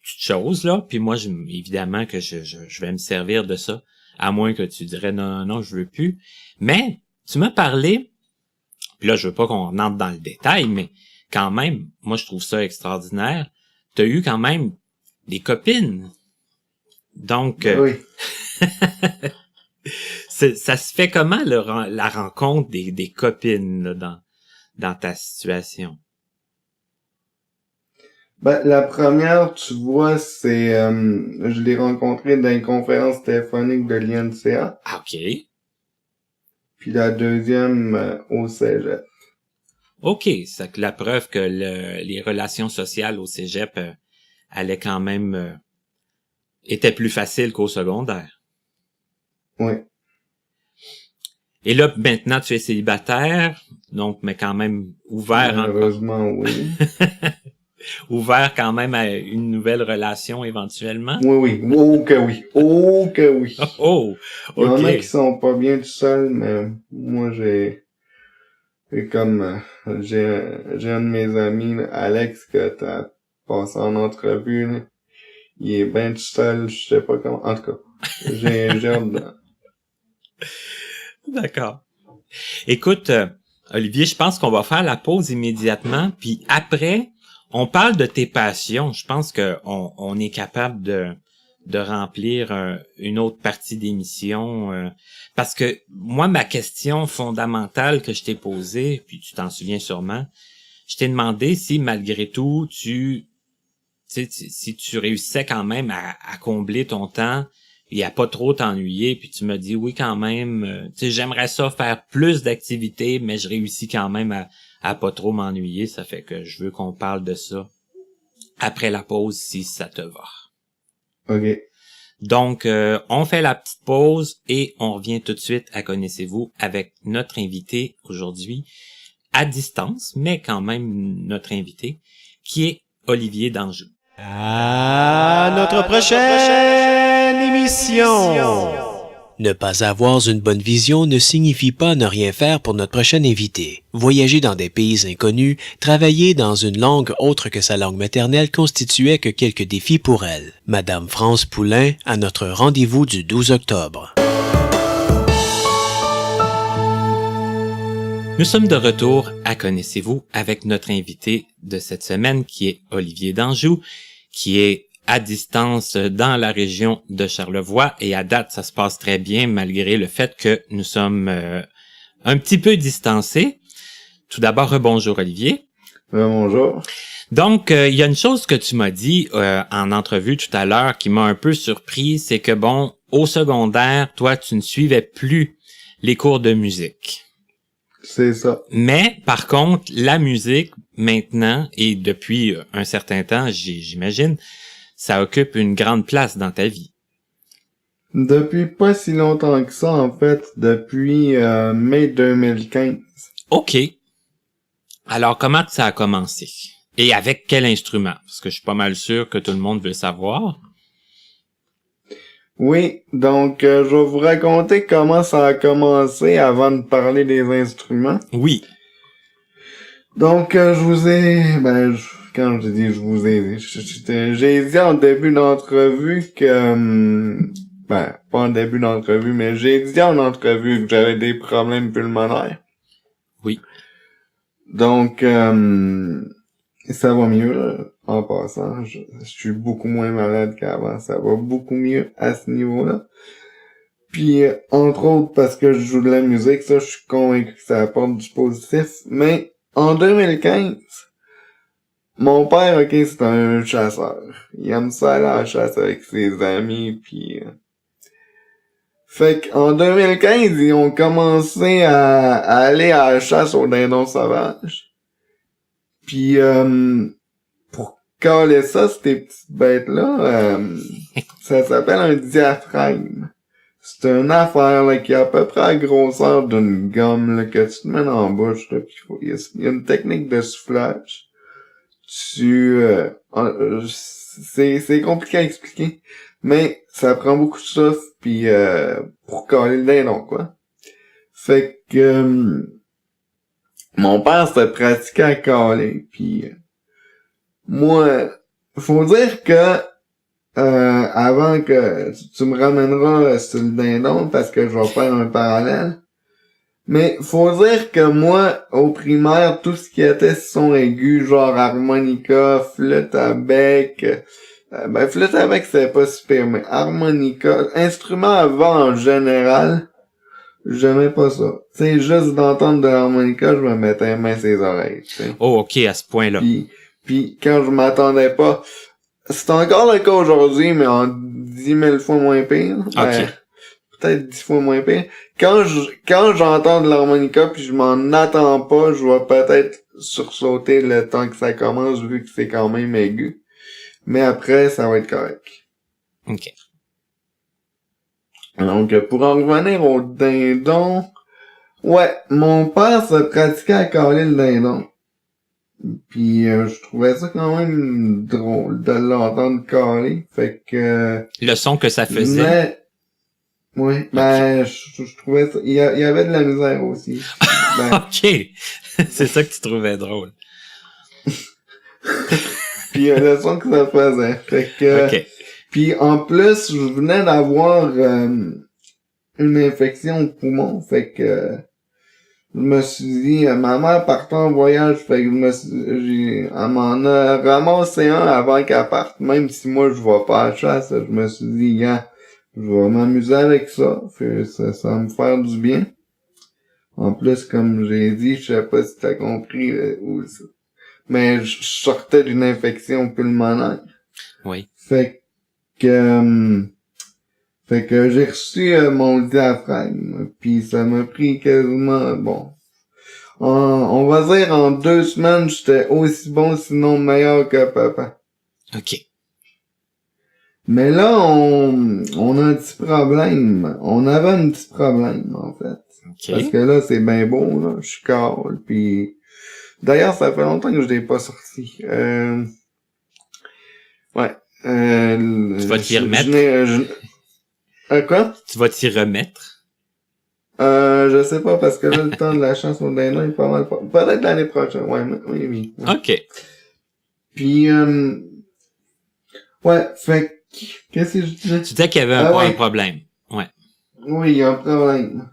B: chose, là, puis moi, évidemment que je vais me servir de ça, à moins que tu dirais non, je veux plus. Mais, tu m'as parlé, puis là, je veux pas qu'on entre dans le détail, mais quand même, moi, je trouve ça extraordinaire. T'as eu quand même des copines. Donc,
C: oui.
B: ça se fait comment, la rencontre des copines, là, dans ta situation?
C: La première, tu vois, c'est je l'ai rencontrée dans une conférence téléphonique de l'INCA.
B: Ah, OK.
C: Puis la deuxième au cégep.
B: OK, c'est que la preuve que les relations sociales au cégep allaient quand même étaient plus faciles qu'au secondaire.
C: Oui.
B: Et là, maintenant, tu es célibataire, donc, mais quand même ouvert.
C: Malheureusement, oui.
B: Ouvert quand même à une nouvelle relation éventuellement?
C: Oui. Oh que oui. Oh que oui.
B: Oh, OK.
C: Il y en a qui sont pas bien tout seuls, mais moi, j'ai comme, j'ai un de mes amis, là, Alex, que t'as passé en entrevue, là. Il est bien tout seul, je sais pas comment. En tout cas, j'ai hâte de...
B: D'accord. Écoute, Olivier, je pense qu'on va faire la pause immédiatement, puis après, on parle de tes passions. Je pense que on est capable de remplir une autre partie d'émission, parce que moi, ma question fondamentale que je t'ai posée, puis tu t'en souviens sûrement, je t'ai demandé si malgré tout, tu tu sais, si tu réussissais quand même à combler ton temps et à pas trop t'ennuyer, puis tu me dis oui quand même, tu sais, j'aimerais ça faire plus d'activités, mais je réussis quand même à pas trop m'ennuyer, ça fait que je veux qu'on parle de ça après la pause si ça te va.
C: OK.
B: Donc, on fait la petite pause et on revient tout de suite à Connaissez-vous avec notre invité aujourd'hui, à distance, mais quand même notre invité, qui est Olivier Danjou.
D: À notre prochaine émission.
A: Ne pas avoir une bonne vision ne signifie pas ne rien faire pour notre prochain invité. Voyager dans des pays inconnus, travailler dans une langue autre que sa langue maternelle constituait que quelques défis pour elle. Madame France Poulain à notre rendez-vous du 12 octobre.
B: Nous sommes de retour à Connaissez-vous avec notre invité de cette semaine qui est Olivier Danjou, qui est à distance dans la région de Charlevoix et à date, ça se passe très bien malgré le fait que nous sommes un petit peu distancés. Tout d'abord, bonjour Olivier.
C: Bonjour.
B: Donc, il y a une chose que tu m'as dit en entrevue tout à l'heure qui m'a un peu surpris, c'est que bon, au secondaire, toi, tu ne suivais plus les cours de musique.
C: C'est ça.
B: Mais, par contre, la musique, maintenant, et depuis un certain temps, j'imagine, ça occupe une grande place dans ta vie.
C: Depuis pas si longtemps que ça, en fait, depuis mai 2015.
B: OK. Alors, comment ça a commencé? Et avec quel instrument? Parce que je suis pas mal sûr que tout le monde veut savoir.
C: Oui, donc je vais vous raconter comment ça a commencé avant de parler des instruments.
B: Oui.
C: Donc, je vous ai... quand je dis je vous ai... J'ai dit en début d'entrevue que... pas en début d'entrevue, mais j'ai dit en entrevue que j'avais des problèmes pulmonaires.
B: Oui.
C: Donc, ça va mieux, là, en passant. Je suis beaucoup moins malade qu'avant. Ça va beaucoup mieux à ce niveau-là. Puis, entre autres, parce que je joue de la musique, ça, je suis convaincu que ça apporte du positif. Mais, en 2015, mon père, ok, c'est un chasseur. Il aime ça aller à la chasse avec ses amis, puis... Fait qu'en 2015, ils ont commencé à aller à la chasse aux dindons sauvages. Puis, pour caler ça, ces petites bêtes-là, ça s'appelle un diaphragme. C'est une affaire là, qui a à peu près la grosseur d'une gomme là, que tu te mets dans la bouche. Là, puis il y a une technique de soufflage. C'est compliqué à expliquer, mais ça prend beaucoup de souffle puis pour caler le dindon, quoi. Fait que mon père s'était pratiqué à caler, puis moi, faut dire que avant que tu me ramèneras sur le dindon parce que je vais faire un parallèle. Mais faut dire que moi, au primaire, tout ce qui était son aigu, genre harmonica, flûte à bec, flûte à bec c'est pas super, mais harmonica, instrument à vent en général, j'aimais pas ça. Tu sais, juste d'entendre de l'harmonica, je me mettais les mains sur les oreilles, tu sais.
B: Oh, OK, à ce point-là.
C: Puis quand je m'attendais pas, c'est encore le cas aujourd'hui, mais en 10 000 fois moins pire.
B: OK.
C: Peut-être 10 fois moins pire. Quand j'entends de l'harmonica puis je m'en attends pas, je vais peut-être sursauter le temps que ça commence vu que c'est quand même aigu. Mais après, ça va être correct.
B: OK.
C: Donc, pour en revenir au dindon, ouais, mon père se pratiquait à caler le dindon. Puis je trouvais ça quand même drôle de l'entendre caler. Fait que...
B: Le son que ça faisait.
C: Mais... Oui, je trouvais ça... Il y avait de la misère aussi.
B: OK. C'est ça que tu trouvais drôle.
C: Puis le son que ça faisait. Fait que...
B: OK.
C: Puis en plus, je venais d'avoir une infection au poumon. Fait que... Je me suis dit, ma mère partait en voyage, fait que elle m'en a ramassé un avant qu'elle parte, même si moi je vais pas à la chasse, je me suis dit, gars, je vais m'amuser avec ça, ça va me faire du bien. En plus, comme j'ai dit, je sais pas si t'as compris, mais je sortais d'une infection pulmonaire.
B: Oui.
C: Fait que j'ai reçu mon diaphragme, puis ça m'a pris quasiment, on va dire en 2 semaines, j'étais aussi bon, sinon meilleur que papa.
B: OK.
C: Mais là, on a un petit problème. On avait un petit problème, en fait.
B: OK.
C: Parce que là, c'est bien beau, là. Je suis calme, puis... D'ailleurs, ça fait longtemps que je l'ai pas sorti. Ouais.
B: Tu vas t'y remettre?
C: Quoi?
B: Tu vas t'y remettre?
C: Je sais pas, parce que là, le temps de la chance au Dana est pas mal... Peut-être l'année prochaine, ouais, oui.
B: OK.
C: Puis, ouais, fait que... Qu'est-ce que je disais?
B: Tu disais qu'il y avait un problème. Ouais.
C: Oui, il y a un problème.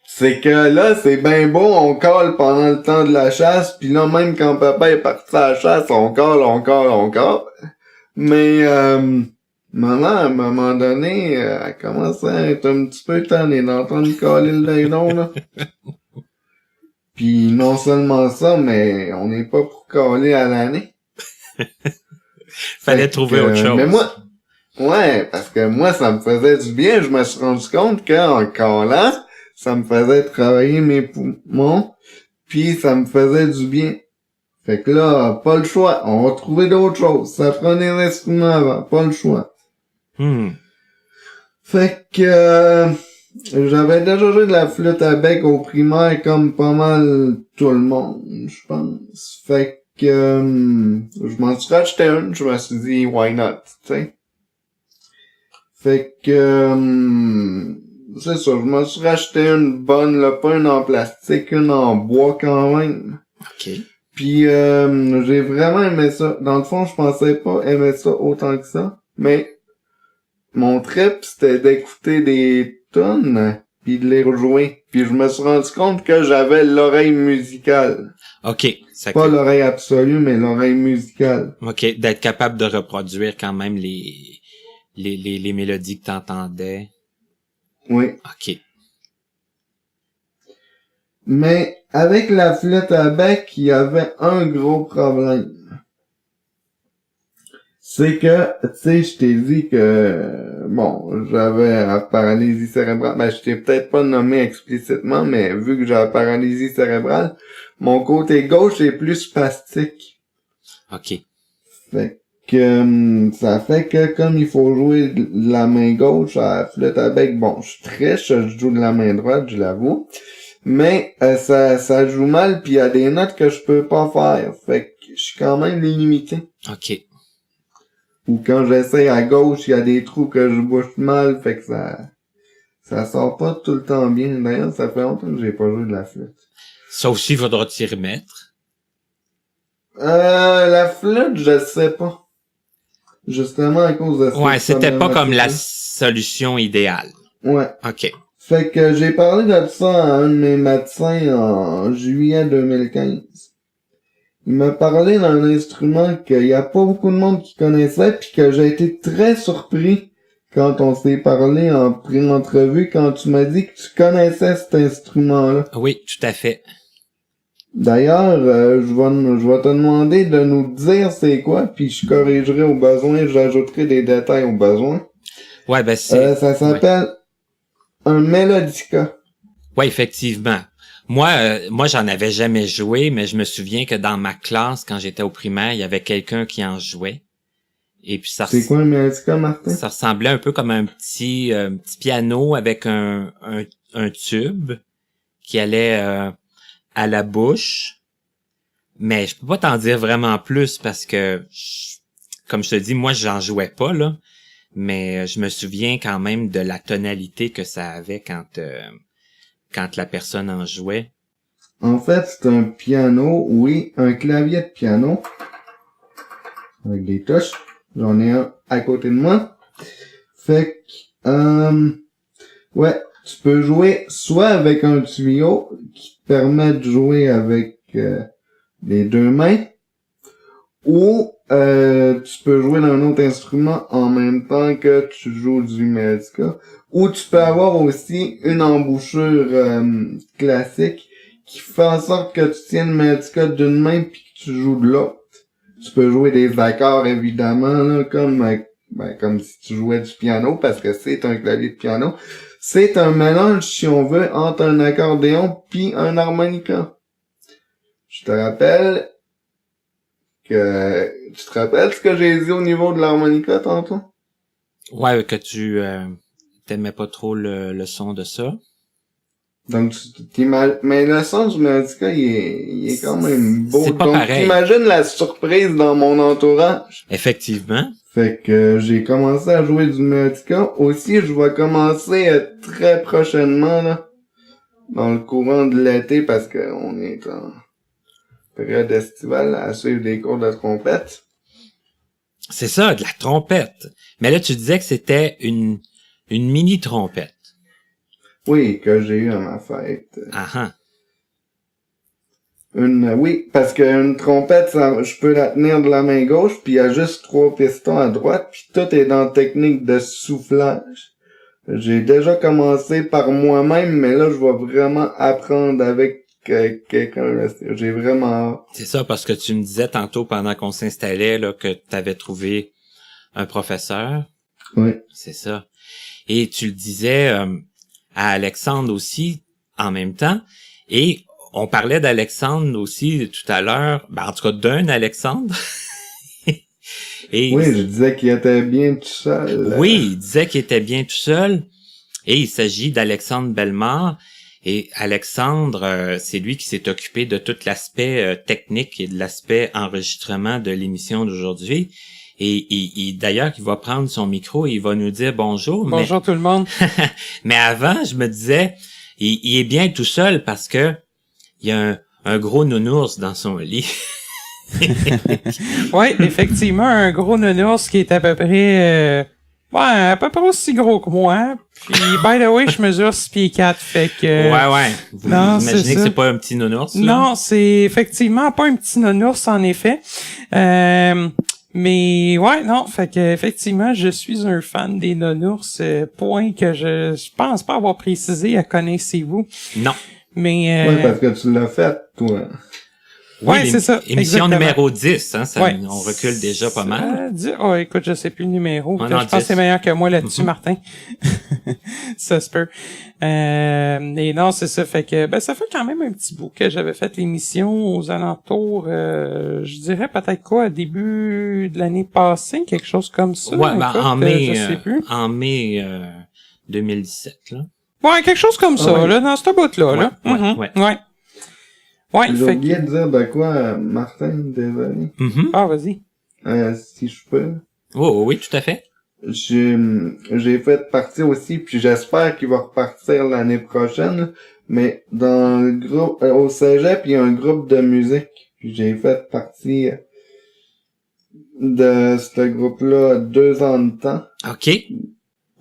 C: C'est que là, c'est bien beau, on colle pendant le temps de la chasse, puis là, même quand papa est parti à la chasse, on colle. Mais, maman, à un moment donné, elle commence à être un petit peu tannée d'entendre coller le dindon, là. Puis non seulement ça, mais on n'est pas pour coller à l'année.
B: Fallait trouver autre chose.
C: Mais moi, ouais, parce que moi, ça me faisait du bien. Je me suis rendu compte qu'en collant, ça me faisait travailler mes poumons, puis ça me faisait du bien. Fait que là, pas le choix. On va trouver d'autres choses. Ça prenait l'instrument avant, pas le choix. Fait que j'avais déjà joué de la flûte à bec au primaire comme pas mal tout le monde, je pense. Fait que je m'en suis racheté une, je me suis dit why not, tu sais. Fait que c'est ça, je me suis racheté une bonne, là, pas une en plastique, une en bois quand même.
B: OK.
C: Puis j'ai vraiment aimé ça. Dans le fond, je pensais pas aimer ça autant que ça, mais mon trip, c'était d'écouter des tunes puis de les rejouer. Puis je me suis rendu compte que j'avais l'oreille musicale.
B: OK.
C: Pas l'oreille absolue, mais l'oreille musicale.
B: OK. D'être capable de reproduire quand même les mélodies que t'entendais.
C: Oui.
B: OK.
C: Mais avec la flûte à bec, il y avait un gros problème. C'est que, tu sais, je t'ai dit que, j'avais la paralysie cérébrale. Ben, je t'ai peut-être pas nommé explicitement, mais vu que j'ai la paralysie cérébrale, mon côté gauche est plus spastique.
B: OK.
C: Fait que, ça fait que comme il faut jouer de la main gauche à la flûte à bec, je suis triche, je joue de la main droite, je l'avoue. Mais ça joue mal, puis il y a des notes que je peux pas faire. Fait que je suis quand même limité.
B: OK.
C: Ou quand j'essaie à gauche, il y a des trous que je bouche mal, fait que ça sort pas tout le temps bien. D'ailleurs, ça fait longtemps que j'ai pas joué de la flûte.
B: Ça aussi, il faudra t'y remettre.
C: La flûte, je sais pas. Justement à cause de ça.
B: Ouais, c'était pas comme la solution idéale.
C: Ouais.
B: OK.
C: Fait que j'ai parlé de ça à un de mes médecins en juillet 2015. Il m'a parlé d'un instrument qu'il y a pas beaucoup de monde qui connaissait, puis que j'ai été très surpris quand on s'est parlé en pré-entrevue, quand tu m'as dit que tu connaissais cet instrument-là.
B: Oui, tout à fait.
C: D'ailleurs, je vais te demander de nous dire c'est quoi, puis je corrigerai au besoin, j'ajouterai des détails au besoin.
B: Ouais, ben c'est...
C: ça s'appelle un mélodica.
B: Ouais, effectivement. Moi, j'en avais jamais joué, mais je me souviens que dans ma classe, quand j'étais au primaire, il y avait quelqu'un qui en jouait. Et puis
C: C'est quoi un mélodica, Martin?
B: Ça ressemblait un peu comme un petit piano avec un tube qui allait à la bouche. Mais je peux pas t'en dire vraiment plus parce que, comme je te dis, moi, j'en jouais pas, là. Mais je me souviens quand même de la tonalité que ça avait quand la personne en jouait.
C: En fait, c'est un piano, oui, un clavier de piano. Avec des touches. J'en ai un à côté de moi. Fait que, ouais, tu peux jouer soit avec un tuyau qui te permet de jouer avec les deux mains, ou tu peux jouer d'un autre instrument en même temps que tu joues du mélodica. Ou tu peux avoir aussi une embouchure classique qui fait en sorte que tu tiens le mélodica d'une main puis que tu joues de l'autre. Tu peux jouer des accords, évidemment, là, comme si tu jouais du piano, parce que c'est un clavier de piano. C'est un mélange, si on veut, entre un accordéon puis un harmonica. Je te rappelle tu te rappelles ce que j'ai dit au niveau de l'harmonica tantôt?
B: Ouais, que tu t'aimais pas trop le son de ça.
C: Donc, mais le son du harmonica, il est quand même beau.
B: C'est pas
C: donc,
B: pareil.
C: t'imagines la surprise dans mon entourage?
B: Effectivement.
C: Fait que j'ai commencé à jouer du harmonica. Aussi, je vais commencer très prochainement, là, dans le courant de l'été, parce que on est en période estivale, à suivre des cours de trompette.
B: C'est ça, de la trompette. Mais là, tu disais que c'était une mini-trompette.
C: Oui, que j'ai eu à ma fête.
B: Ah ah.
C: Oui, parce qu'une trompette, je peux la tenir de la main gauche, puis il y a juste 3 pistons à droite, puis tout est dans la technique de soufflage. J'ai déjà commencé par moi-même, mais là, je vais vraiment apprendre avec quelqu'un. J'ai vraiment hâte.
B: C'est ça, parce que tu me disais tantôt, pendant qu'on s'installait, là, que tu avais trouvé un professeur.
C: Oui.
B: C'est ça. Et tu le disais à Alexandre aussi, en même temps. Et on parlait d'Alexandre aussi tout à l'heure. Ben, en tout cas, d'un Alexandre. Et
C: oui, je disais qu'il était bien tout seul.
B: Oui, il disait qu'il était bien tout seul. Et il s'agit d'Alexandre Bellemare. Et Alexandre, c'est lui qui s'est occupé de tout l'aspect technique et de l'aspect enregistrement de l'émission d'aujourd'hui. Et d'ailleurs, il va prendre son micro et il va nous dire bonjour.
E: Bonjour tout le monde.
B: Mais avant, je me disais, il est bien tout seul parce que il y a un gros nounours dans son lit.
E: Oui, effectivement, un gros nounours qui est à peu près aussi gros que moi. Puis, by the way, je mesure 6 pieds 4, fait que...
B: Ouais. Vous imaginez que c'est pas un petit nounours, là?
E: Non, c'est effectivement pas un petit nounours, en effet. Mais ouais, non, fait que effectivement, je suis un fan des nounours, point que je pense pas avoir précisé à connaissez-vous.
B: Non.
E: Mais
C: Oui, parce que tu l'as fait, toi.
E: Ouais, c'est ça.
B: Émission
E: exactement.
B: numéro 10, hein, ça,
E: Ouais.
B: on recule déjà pas mal.
E: Écoute, je sais plus le numéro.
B: Ouais,
E: Je
B: non,
E: pense que
B: 10.
E: c'est meilleur que moi là-dessus, Martin. Ça se peut. Et non, c'est ça. Fait que, ça fait quand même un petit bout que j'avais fait l'émission aux alentours, je dirais peut-être quoi, début de l'année passée, quelque chose comme ça.
B: Ouais,
E: Écoute,
B: en mai,
E: je sais plus.
B: en mai 2017, là.
E: Ouais, quelque chose comme ça,
C: ouais.
E: là, dans ce bout-là, là.
B: Ouais,
E: Mhm.
B: ouais.
E: Ouais,
C: J'ai
E: fait
C: oublié
E: que...
C: de dire de quoi, Martin, désolé.
B: Mhm.
E: Ah, vas-y.
C: Si je peux.
B: Oh, oui, tout à fait.
C: J'ai fait partie aussi, puis j'espère qu'il va repartir l'année prochaine, mais dans le groupe, au cégep, il y a un groupe de musique, puis j'ai fait partie de ce groupe-là 2 ans de temps.
B: OK.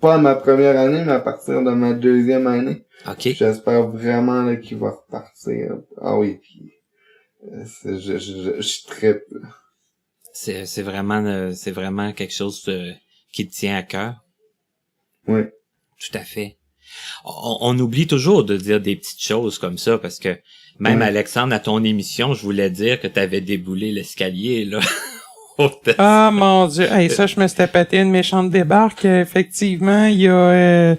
C: Pas à ma première année, mais à partir de ma 2e année.
B: OK.
C: J'espère vraiment là, qu'il va repartir. Ah oui, puis je trippe.
B: C'est vraiment quelque chose qui te tient à cœur.
C: Oui.
B: Tout à fait. On oublie toujours de dire des petites choses comme ça parce que même
C: Ouais.
B: Alexandre, à ton émission, je voulais dire que t'avais déboulé l'escalier, là.
E: Ah, mon Dieu. Hey, ça, je me suis pété une méchante débarque. Effectivement, il y a...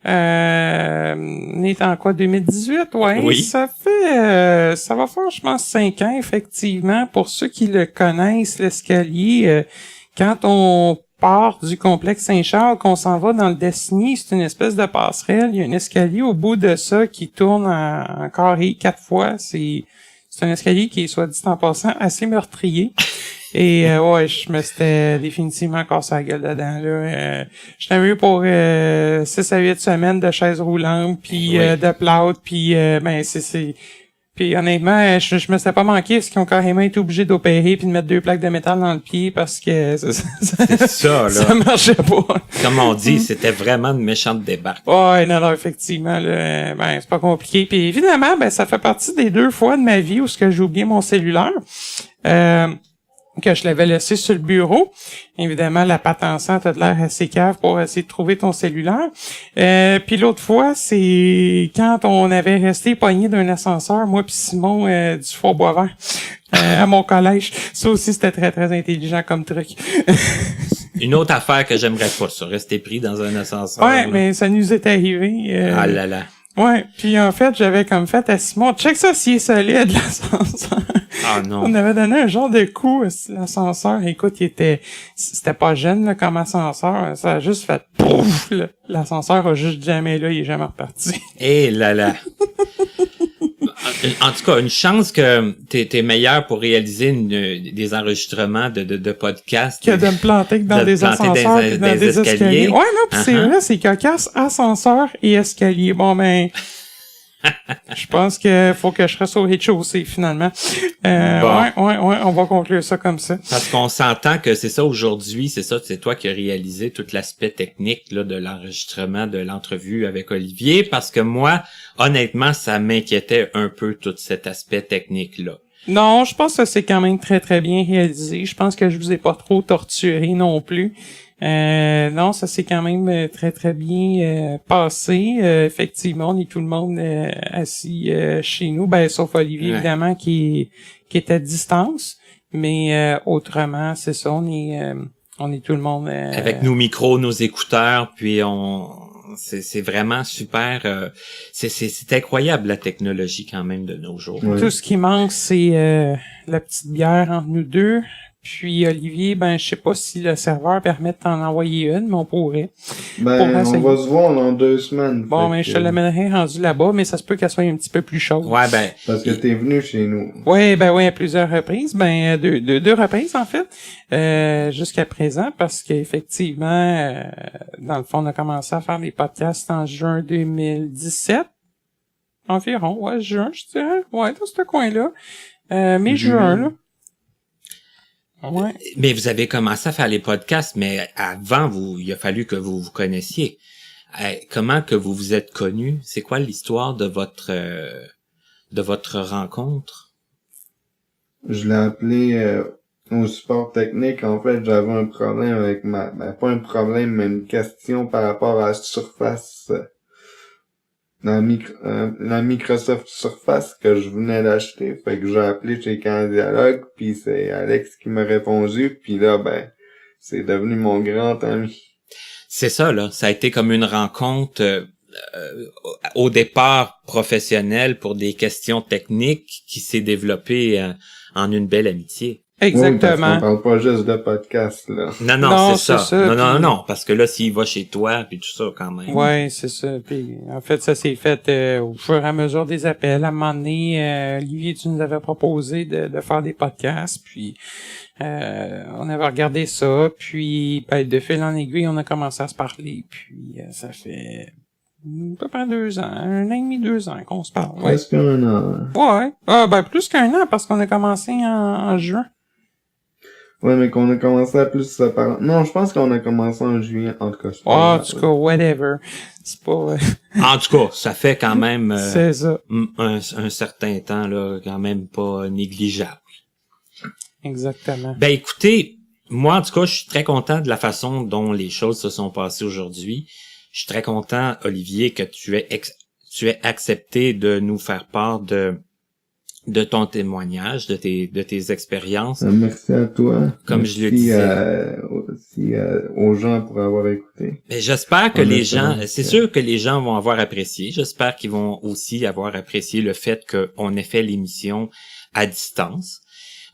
E: on est en quoi, 2018? Ouais.
B: Oui.
E: Ça fait... ça va faire, je pense, 5 ans, effectivement. Pour ceux qui le connaissent, l'escalier, quand on part du complexe Saint-Charles, qu'on s'en va dans le Dessigny, c'est une espèce de passerelle. Il y a un escalier au bout de ça qui tourne en carré 4 fois. C'est un escalier qui est, soit dit en passant, assez meurtrier. Et ouais, je me s'étais définitivement cassé la gueule dedans. Là. J'étais mieux pour 6 à 8 semaines de chaise roulante, puis
B: Oui.
E: de plâtre, puis c'est... Puis honnêtement, je me suis pas manqué parce qu'ils ont carrément été obligés d'opérer puis de mettre 2 plaques de métal dans le pied parce que
B: C'est ça, là.
E: ça marchait pas.
B: Comme on dit, c'était vraiment une méchante débarque.
E: Ouais, non, effectivement, là, c'est pas compliqué. Puis évidemment, ça fait partie des 2 fois de ma vie où ce que j'ai oublié mon cellulaire. que je l'avais laissé sur le bureau. Évidemment, la patte en sang, t'as de l'air assez cave pour essayer de trouver ton cellulaire. Puis l'autre fois, c'est quand on avait resté pogné d'un ascenseur, moi puis Simon du Fort-Boisvert, à mon collège. Ça aussi, c'était très, très intelligent comme truc.
B: Une autre affaire que j'aimerais pas, ça, rester pris dans un ascenseur.
E: Ouais,
B: là.
E: mais ça nous est arrivé.
B: Ah là là.
E: Ouais, puis en fait, j'avais comme fait à Simon, check ça s'il est solide, l'ascenseur.
B: Ah non.
E: On avait donné un genre de coup à l'ascenseur. Écoute, c'était pas jeune là, comme ascenseur. Ça a juste fait pouf! Là. L'ascenseur a juste jamais là, il est jamais reparti.
B: Eh là là. En tout cas, une chance que t'es meilleur pour réaliser des enregistrements de podcasts.
E: Que de me planter dans
B: De
E: des
B: planter
E: ascenseurs
B: des
E: et dans des escaliers. Ouais, non, pis c'est
B: Uh-huh.
E: vrai, c'est cocasse, ascenseur et escalier. Bon, ben... je pense que faut que je reste au rez-de-chaussée, finalement.
B: Bon.
E: Ouais, on va conclure ça comme ça.
B: Parce qu'on s'entend que c'est ça aujourd'hui, c'est toi qui as réalisé tout l'aspect technique là, de l'enregistrement de l'entrevue avec Olivier, parce que moi, honnêtement, ça m'inquiétait un peu tout cet aspect technique-là.
E: Non, je pense que c'est quand même très, très bien réalisé. Je pense que je vous ai pas trop torturé non plus. Non, ça s'est quand même très, très bien passé. Effectivement, on est tout le monde assis chez nous, ben sauf Olivier,
B: Ouais.
E: évidemment, qui est à distance. Mais autrement, c'est ça, on est tout le monde...
B: Avec nos micros, nos écouteurs, puis c'est vraiment super. C'est incroyable la technologie quand même de nos jours.
C: Ouais.
E: Tout ce qui manque, c'est la petite bière entre nous deux. Puis Olivier, ben je sais pas si le serveur permet de t'en envoyer une, mais on pourrait.
C: Ben,
E: Pour essayer.
C: on va se voir dans 2 semaines.
E: Bon,
C: fait
E: ben
C: que-
E: je te l'amènerai rendu là-bas, mais ça se peut qu'elle soit un petit peu plus chaude.
B: Ouais, ben,
C: Parce que t'es venu chez nous.
E: Oui, à plusieurs reprises. Ben deux reprises en fait. Jusqu'à présent, parce qu'effectivement, dans le fond, on a commencé à faire des podcasts en juin 2017. Environ, ouais, juin, je dirais. Ouais, dans ce coin-là. Mi-juin, là. Ouais.
B: mais vous avez commencé à faire les podcasts, mais avant, il a fallu que vous vous connaissiez. Comment que vous vous êtes connus? C'est quoi l'histoire de votre rencontre?
C: Je l'ai appelé au support technique. En fait, j'avais un problème avec pas un problème, mais une question par rapport à la Surface. La Microsoft Surface que je venais d'acheter. Fait que j'ai appelé chez Candialogue, puis c'est Alex qui m'a répondu, puis là, ben, c'est devenu mon grand ami.
B: C'est ça, là. Ça a été comme une rencontre au départ professionnelle pour des questions techniques qui s'est développée en une belle amitié.
C: Oui, parce
E: Exactement.
C: qu'on parle pas juste de podcast, là.
B: Non,
E: Non,
B: c'est ça.
E: c'est ça,
B: Non,
E: puis-
B: parce que là, s'il va chez toi, puis tout ça, quand même.
E: Ouais, c'est ça. Puis en fait, ça s'est fait au fur et à mesure des appels. À un moment donné, Olivier, tu nous avais proposé de faire des podcasts, puis on avait regardé ça, puis ben, de fil en aiguille, on a commencé à se parler, puis ça fait à peu près 2 ans, 1 an et demi, 2 ans qu'on se parle. Ouais.
C: Presque un an.
E: Ouais. Ben plus qu'un an, parce qu'on a commencé en juin.
C: Ouais, mais qu'on a commencé à plus se parler. Non, je pense qu'on a commencé en juillet, en tout cas. je
E: Ah, en
C: pense.
E: tout cas, whatever. C'est pas...
B: En tout cas, ça fait quand même
E: c'est ça.
B: un certain temps, là, quand même pas négligeable.
E: Exactement.
B: Ben écoutez, moi en tout cas, je suis très content de la façon dont les choses se sont passées aujourd'hui. Je suis très content, Olivier, que tu aies accepté de nous faire part de ton témoignage, de tes expériences.
C: Merci à toi.
B: Comme je le
C: Merci,
B: disais.
C: aussi aux gens pour avoir écouté.
B: Mais j'espère que
C: En
B: les
C: espérant
B: gens,
C: que-
B: c'est sûr que les gens vont avoir apprécié. J'espère qu'ils vont aussi avoir apprécié le fait qu'on ait fait l'émission à distance.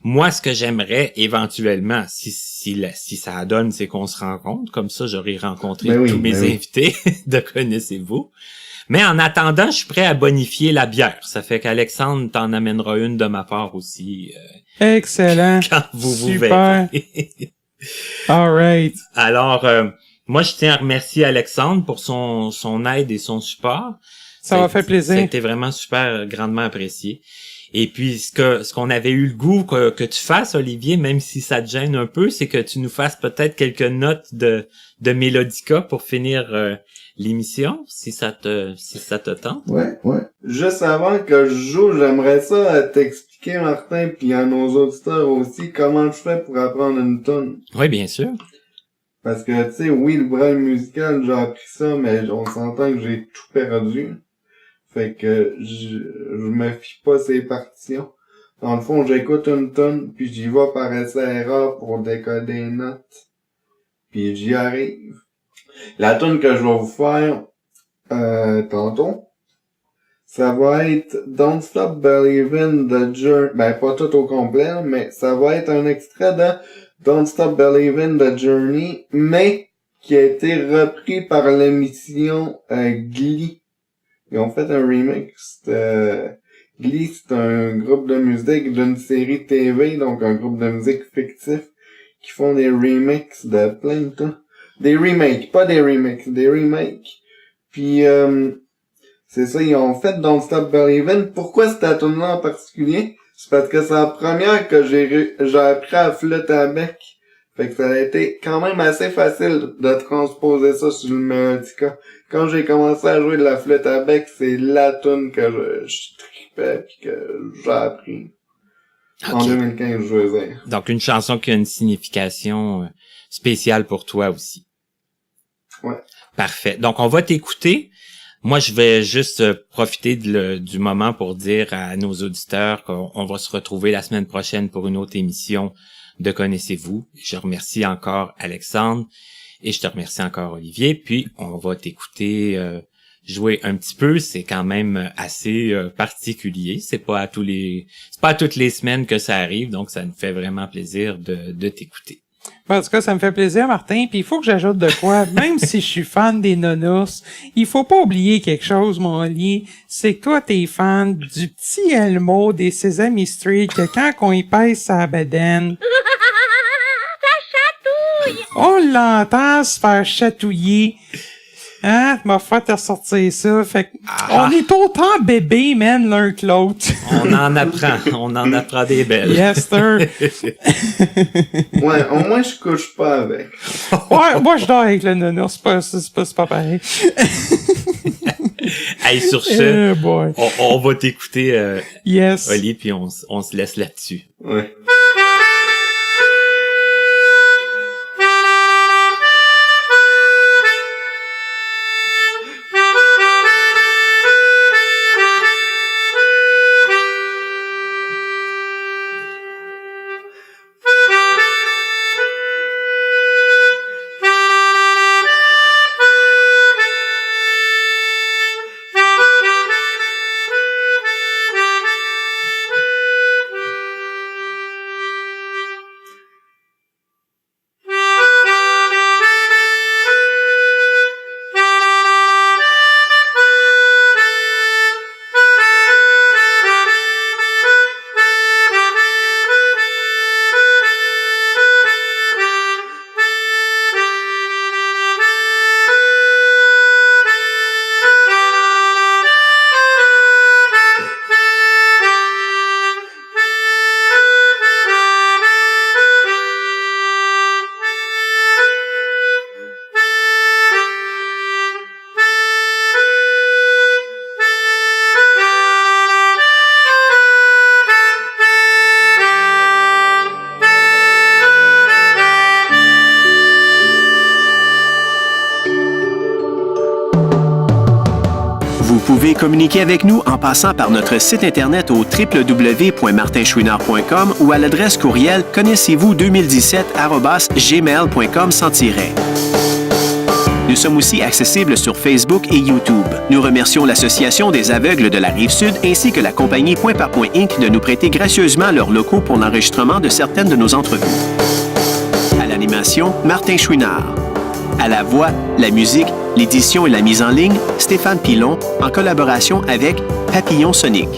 B: Moi, ce que j'aimerais éventuellement, si ça donne, c'est qu'on se rencontre. Comme ça, j'aurai rencontré
C: Ben oui,
B: tous mes
C: ben oui.
B: invités de Connaissez-vous. Mais en attendant, je suis prêt à bonifier la bière. Ça fait qu'Alexandre t'en amènera une de ma part aussi
E: Excellent.
B: quand vous
E: Super.
B: verrez.
E: All right.
B: Alors, moi, je tiens à remercier Alexandre pour son aide et son support.
E: Ça m'a fait plaisir.
B: C'était vraiment super grandement apprécié. Et puis, ce qu'on avait eu le goût que tu fasses, Olivier, même si ça te gêne un peu, c'est que tu nous fasses peut-être quelques notes de Mélodica pour finir l'émission, si ça te tente.
C: Ouais. Juste avant que je joue, j'aimerais ça t'expliquer expliquer, Martin, puis à nos auditeurs aussi, comment je fais pour apprendre une tune?
B: Oui, bien sûr.
C: Parce que, tu sais, oui, le braille musical, j'ai appris ça, mais on s'entend que j'ai tout perdu. Fait que je me fie pas ces partitions. Dans le fond, j'écoute une tune, puis j'y vais par essai-erreur pour décoder les notes. Puis j'y arrive. La tune que je vais vous faire tantôt, ça va être Don't Stop Believin' the Journey. Ben, pas tout au complet, mais ça va être un extrait de Don't Stop Believin' the Journey, mais qui a été repris par l'émission Glee. Ils ont fait un remix. Glee, c'est un groupe de musique d'une série TV, donc un groupe de musique fictif, qui font des remixes de plein de temps. Des remakes, pas des remixes, des remakes. Puis, c'est ça, ils ont fait Don't Stop Believin'. Pourquoi cette tune-là en particulier? C'est parce que c'est la première que j'ai appris à flûte à bec. Fait que ça a été quand même assez facile de transposer ça sur le mélodica. Quand j'ai commencé à jouer de la flûte à bec, c'est la tune que je tripais pis que j'ai appris.
B: Okay.
C: En 2015, je veux dire.
B: Donc, une chanson qui a une signification spéciale pour toi aussi.
C: Ouais.
B: Parfait. Donc, on va t'écouter. Moi, je vais juste profiter du moment pour dire à nos auditeurs qu'on va se retrouver la semaine prochaine pour une autre émission de Connaissez-vous. Je remercie encore Alexandre et je te remercie encore Olivier. Puis, on va t'écouter jouer un petit peu. C'est quand même assez particulier. C'est pas toutes les semaines que ça arrive, donc ça nous fait vraiment plaisir de t'écouter.
E: En tout cas, ça me fait plaisir, Martin. Puis il faut que j'ajoute de quoi. Même si je suis fan des Nonos, il faut pas oublier quelque chose, mon Oli. C'est que toi, t'es fan du petit Elmo des Sesame Street, que quand on y pèse sa bedaine, ça chatouille! On l'entend se faire chatouiller. Hein? M'a fait te ressortir ça. Fait que on est autant bébé, man, l'un que l'autre.
B: On en apprend des belles.
E: Yes, sir.
C: Ouais, au moins je couche pas avec.
E: Ouais, moi je dors avec le nono, c'est pas pareil.
B: Hey, sur ce,
E: boy.
B: on va t'écouter,
E: yes.
B: Oli, puis on se laisse là-dessus.
C: Ouais.
D: Vous pouvez communiquer avec nous en passant par notre site internet au www.martinchouinard.com ou à l'adresse courriel connaissez-vous2017@gmail.com sans tiret. Nous sommes aussi accessibles sur Facebook et YouTube. Nous remercions l'Association des aveugles de la Rive-Sud ainsi que la compagnie Point par Point Inc. de nous prêter gracieusement leurs locaux pour l'enregistrement de certaines de nos entrevues. À l'animation, Martin Chouinard. À la voix, la musique, l'édition et la mise en ligne, Stéphane Pilon, en collaboration avec Papillon Sonic.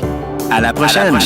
D: À la prochaine!